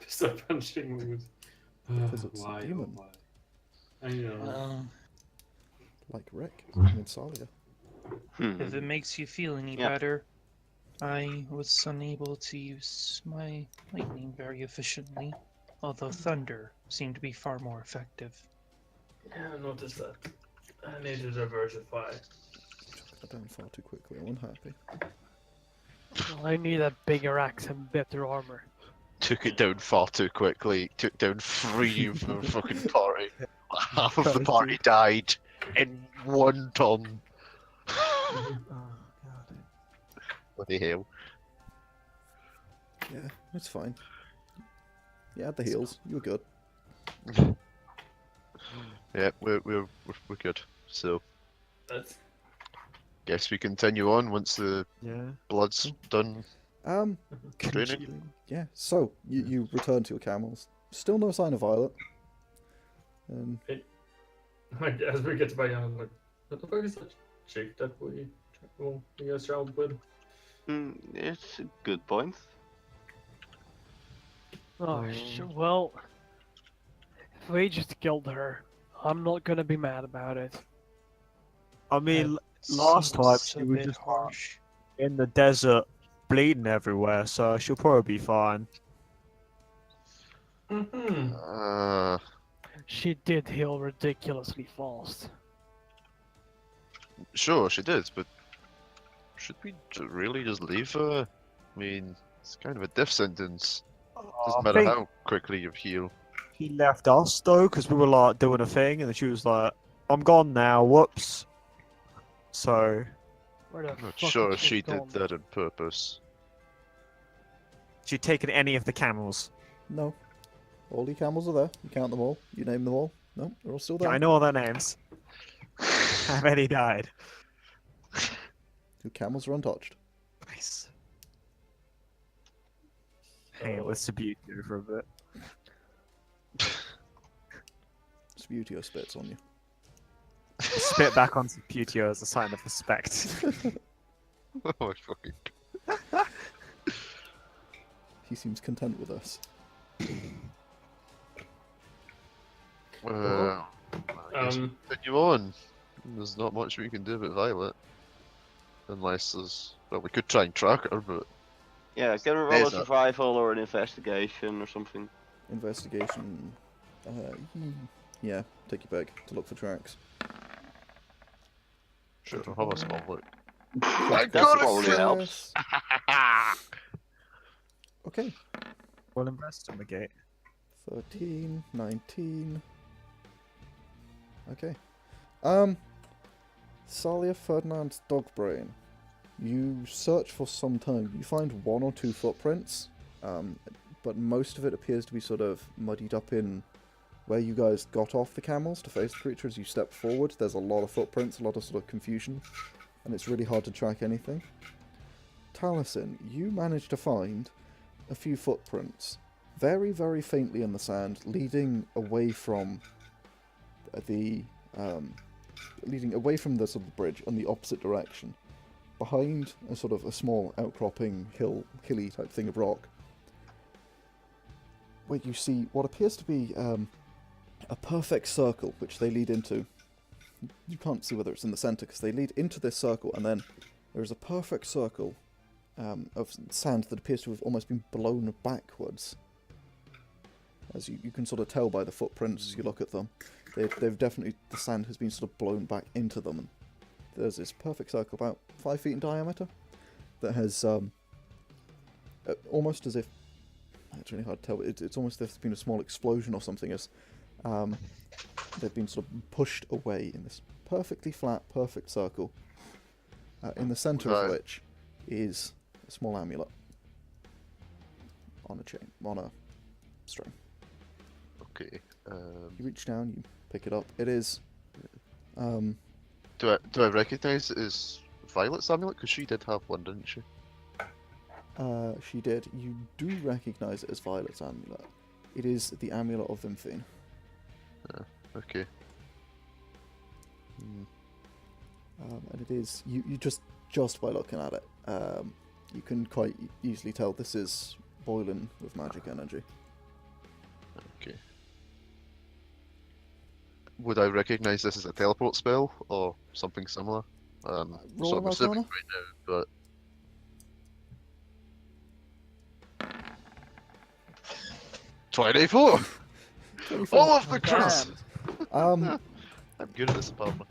just punching moves. Because it's a Why? demon. Why? I know. Like Rick in Salia. If it makes you feel any Yeah. better, I was unable to use my lightning very efficiently, although thunder seemed to be far more effective. Yeah, I noticed that. I need to diversify. Got down far too quickly. I'm unhappy. Well, I need a bigger axe and better armor. Took it down far too quickly. Took down 3 of the fucking party. Half of the party died in 1 turn. Oh god. Bloody hell. Yeah, it's fine. You had the heals. You were good. Yeah, we're good. So That's guess we continue on once the Yeah. blood's done Training? Yeah. So you return to your camels. Still no sign of Violet. Like as we get by, I'm like, what the fuck is that chick that we guys traveled with? It's a good point. Oh, well, if we just killed her, I'm not gonna be mad about it. I mean, That last time seems she a was bit just harsh. in the desert, bleeding everywhere, so she'll probably be fine. Mm-hmm. She did heal ridiculously fast. Sure, she did, but should we really just leave her? I mean, it's kind of a death sentence. Doesn't I matter think how quickly you heal. he left us though, because we were like doing a thing, and then she was like, "I'm gone now. Whoops." So Where the I'm not fuck sure is she she gone? did that on purpose. she'd taken any of the camels. No. All your camels are there. You count them all. You name them all. No, they're all still there. I know all their names. How many died? Your camels are untouched. Nice. Hang it with Subutio for a bit. Subutio spits on you. Spit back on Subutio as a sign of respect. Oh my fucking. He seems content with us. I guess we continue on. There's not much we can do about Violet. Unless there's. Well, we could try and track her, but. Yeah, can we roll a There's a- survival or an investigation or something? Investigation. Yeah, take your pick to look for tracks. Sure, I'll have a small look. I That probably helps. Okay. Well, investigate. 13, 19. Okay. Salia, Ferdinand, Dogbrain. You search for some time. You find one or two footprints, but most of it appears to be sort of muddied up in where you guys got off the camels to face the creature as you step forward. There's a lot of footprints, a lot of sort of confusion, and it's really hard to track anything. Talisin, you managed to find a few footprints, very, very faintly in the sand, leading away from the sort of bridge on the opposite direction, behind a sort of a small outcropping hilly type thing of rock, where you see what appears to be a perfect circle, which they lead into. You can't see whether it's in the center because they lead into this circle, and then there is a perfect circle of sand that appears to have almost been blown backwards. As you can sort of tell by the footprints as you look at them. They've definitely, the sand has been sort of blown back into them. And there's this perfect circle about 5 feet in diameter that has almost as if, it's really hard to tell, but it's almost as if there's been a small explosion or something as they've been sort of pushed away in this perfectly flat, perfect circle, in the centre of which is a small amulet on a chain, on a string. Okay. You reach down, you pick it up. It is. Do I recognise it as Violet's amulet? Because she did have one, didn't she? She did. You do recognise it as Violet's amulet. It is the amulet of Vimfine. Okay. And it is. You just by looking at it, you can quite easily tell this is boiling with magic energy. Okay. Would I recognise this as a teleport spell or something similar? Roll So an I'm assuming Arcana. right now, but 24. 24. All of the cross. Um, I'm good at this apartment.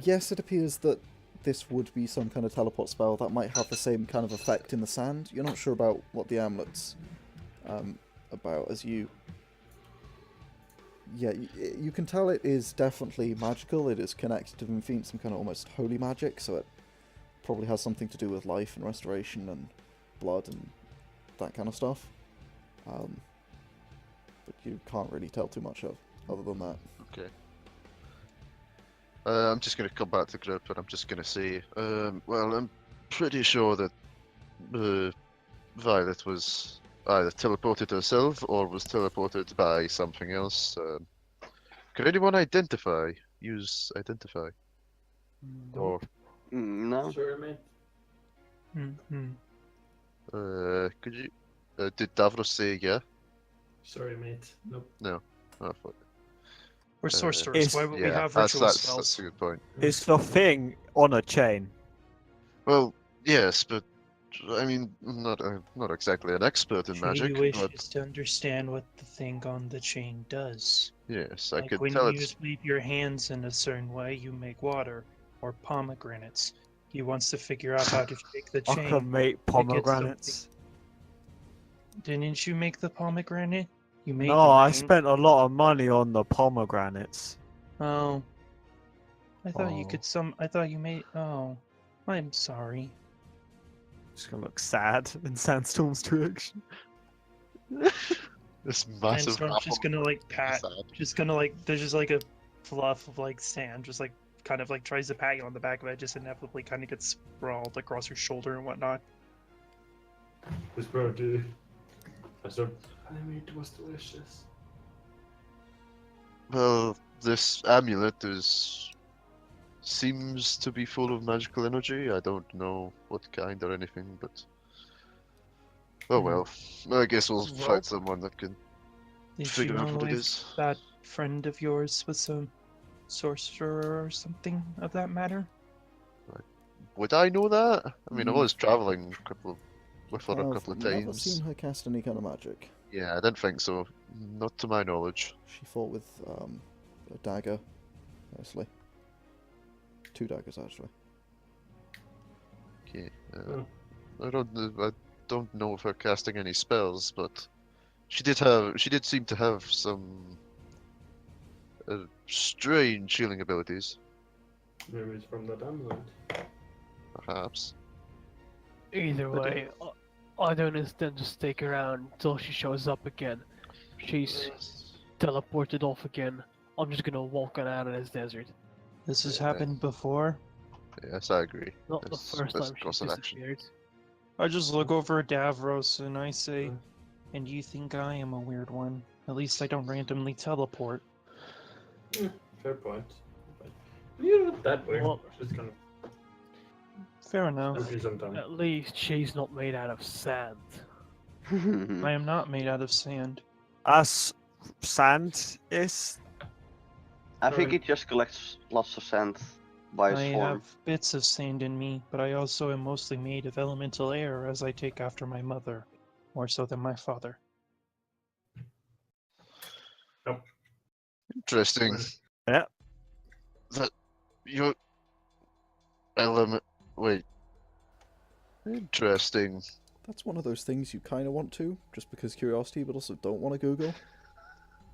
yes, it appears that this would be some kind of teleport spell that might have the same kind of effect in the sand. You're not sure about what the amulet's about, as you... Yeah, you can tell it is definitely magical. It is connected to Vimfine, some kind of almost holy magic, so it probably has something to do with life and restoration and blood and that kind of stuff. But you can't really tell too much of other than that. Okay. I'm just going to come back to the group and I'm just going to say, well, I'm pretty sure that Violet was either teleported herself or was teleported by something else. Could anyone identify? Use identify. Or No. Sorry, mate. Mm-hmm. could you? Did Davros say yeah? Sorry, mate. Nope. Oh, fuck. We're Uh, sorcerers. Why would we Yeah, have that's ritual that's spells? that's a good point. Is the thing on a chain? Well, yes, but I mean, not exactly an expert in magic, She but wishes to understand what the thing on the chain does. yes, I Like could when tell you it's. sweep your hands in a certain way, you make water or pomegranates. He wants to figure out how to shake the I chain. can make to get pomegranates. Didn't you make the pomegranate? You made No, them, I right? spent a lot of money on the pomegranates. Oh. I thought you Oh. could I thought you made. Oh. I'm sorry. Just gonna look sad in Sandstorm's direction. This massive. Sandstorm's just apple gonna like pat. sad. Just gonna like. There's just like a fluff of like sand. Just like kind of like tries to pat you on the back of it. Just inevitably kind of gets sprawled across your shoulder and whatnot. This bro, dude. I said, it was delicious. Well, this amulet seems to be full of magical energy. I don't know what kind or anything, but oh well. I guess we'll Well, find someone that can Did you figure out know what it if is. that friend of yours was a sorcerer or something of that matter? Would I know that? I mean, I Hmm. was traveling with her a I've couple of never times. seen her cast any kind of magic. Yeah, I didn't think so. Not to my knowledge. She fought with a dagger, mostly. 2 daggers, actually. Okay. I don't know if her casting any spells, but she did seem to have some strange healing abilities, Maybe it's from that amulet. perhaps. Either But, way, I don't intend to stick around until she shows up again. She's teleported off again. I'm just gonna walk on out of this desert. This has Yeah. happened before. Yes, I agree. Not the That's first best time she course of action. disappeared. I just look over at Davros and I say, Mm. and you think I am a weird one? At least I don't randomly teleport. Fair point. But you're not that weird. Well- Just kind Fair of enough. every sometime. At least she's not made out of sand. I am not made out of sand. As sand is. I think it just collects lots of sand by I its form. have bits of sand in me, but I also am mostly made of elemental air as I take after my mother, more so than my father. Interesting. Yeah. That your element. Wait. Interesting. That's one of those things you kind of want to, just because curiosity, but also don't want to Google.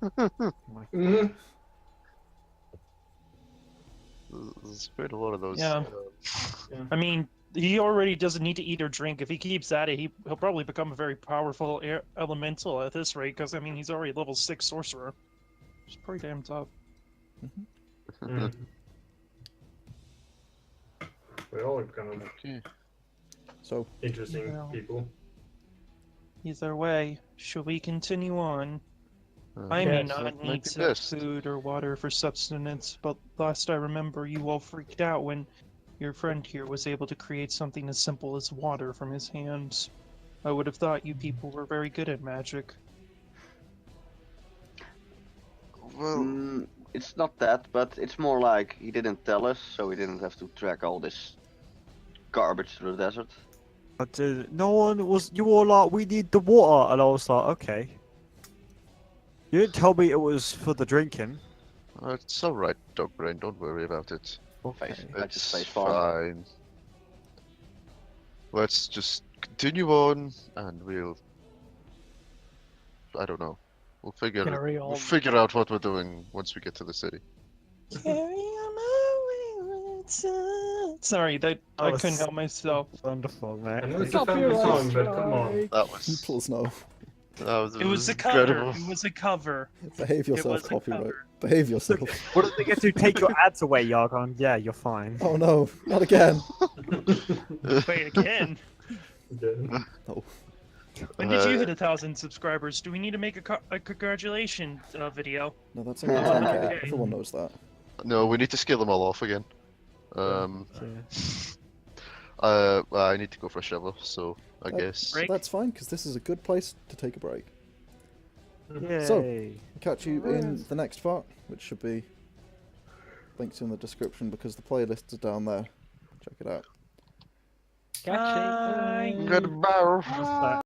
Mhm. There's quite a lot of those. Yeah. I mean, he already doesn't need to eat or drink. If he keeps at it, he'll probably become a very powerful elemental at this rate, because, I mean, he's already level 6 sorcerer. It's pretty damn tough. Mm. We all are kind of Okay. So, interesting Well. people. Either way, should we continue on? Uh, I may Yes, not that might need be best. food or water for sustenance, but last I remember, you all freaked out when your friend here was able to create something as simple as water from his hands. I would have thought you people were very good at magic. Well, It's not that, but it's more like he didn't tell us, so we didn't have to track all this garbage through the desert. But no one was. You were like, we need the water, and I was like, okay. You didn't tell me it was for the drinking. it's alright, Dog Brain. Don't worry about it. Okay. I just It's face farm. fine. Let's just continue on, and we'll. I don't know. We'll figure. Carry We'll on. figure out what we're doing once we get to the city. Sorry, that I was couldn't help myself. Wonderful, I mate. know it's a family song, but come on. That was. people's know. It was a cover. incredible. It was a cover. Behave yourself, was a copyright. cover. Behave yourself. What did they get to take your ads away, Yargon? Yeah, you're fine. Oh no, not again. Wait, again? Yeah. When did you hit 1,000 subscribers? Do we need to make a congratulation video? No, that's only 10k. Everyone knows that. No, we need to scale them all off again. Yeah. Well, I need to go for a shovel, so I guess. Break. That's fine, because this is a good place to take a break. Yay. So, catch you in the next part, which should be linked in the description because the playlists are down there. Check it out. Catch you. Bye. Goodbye. What's that?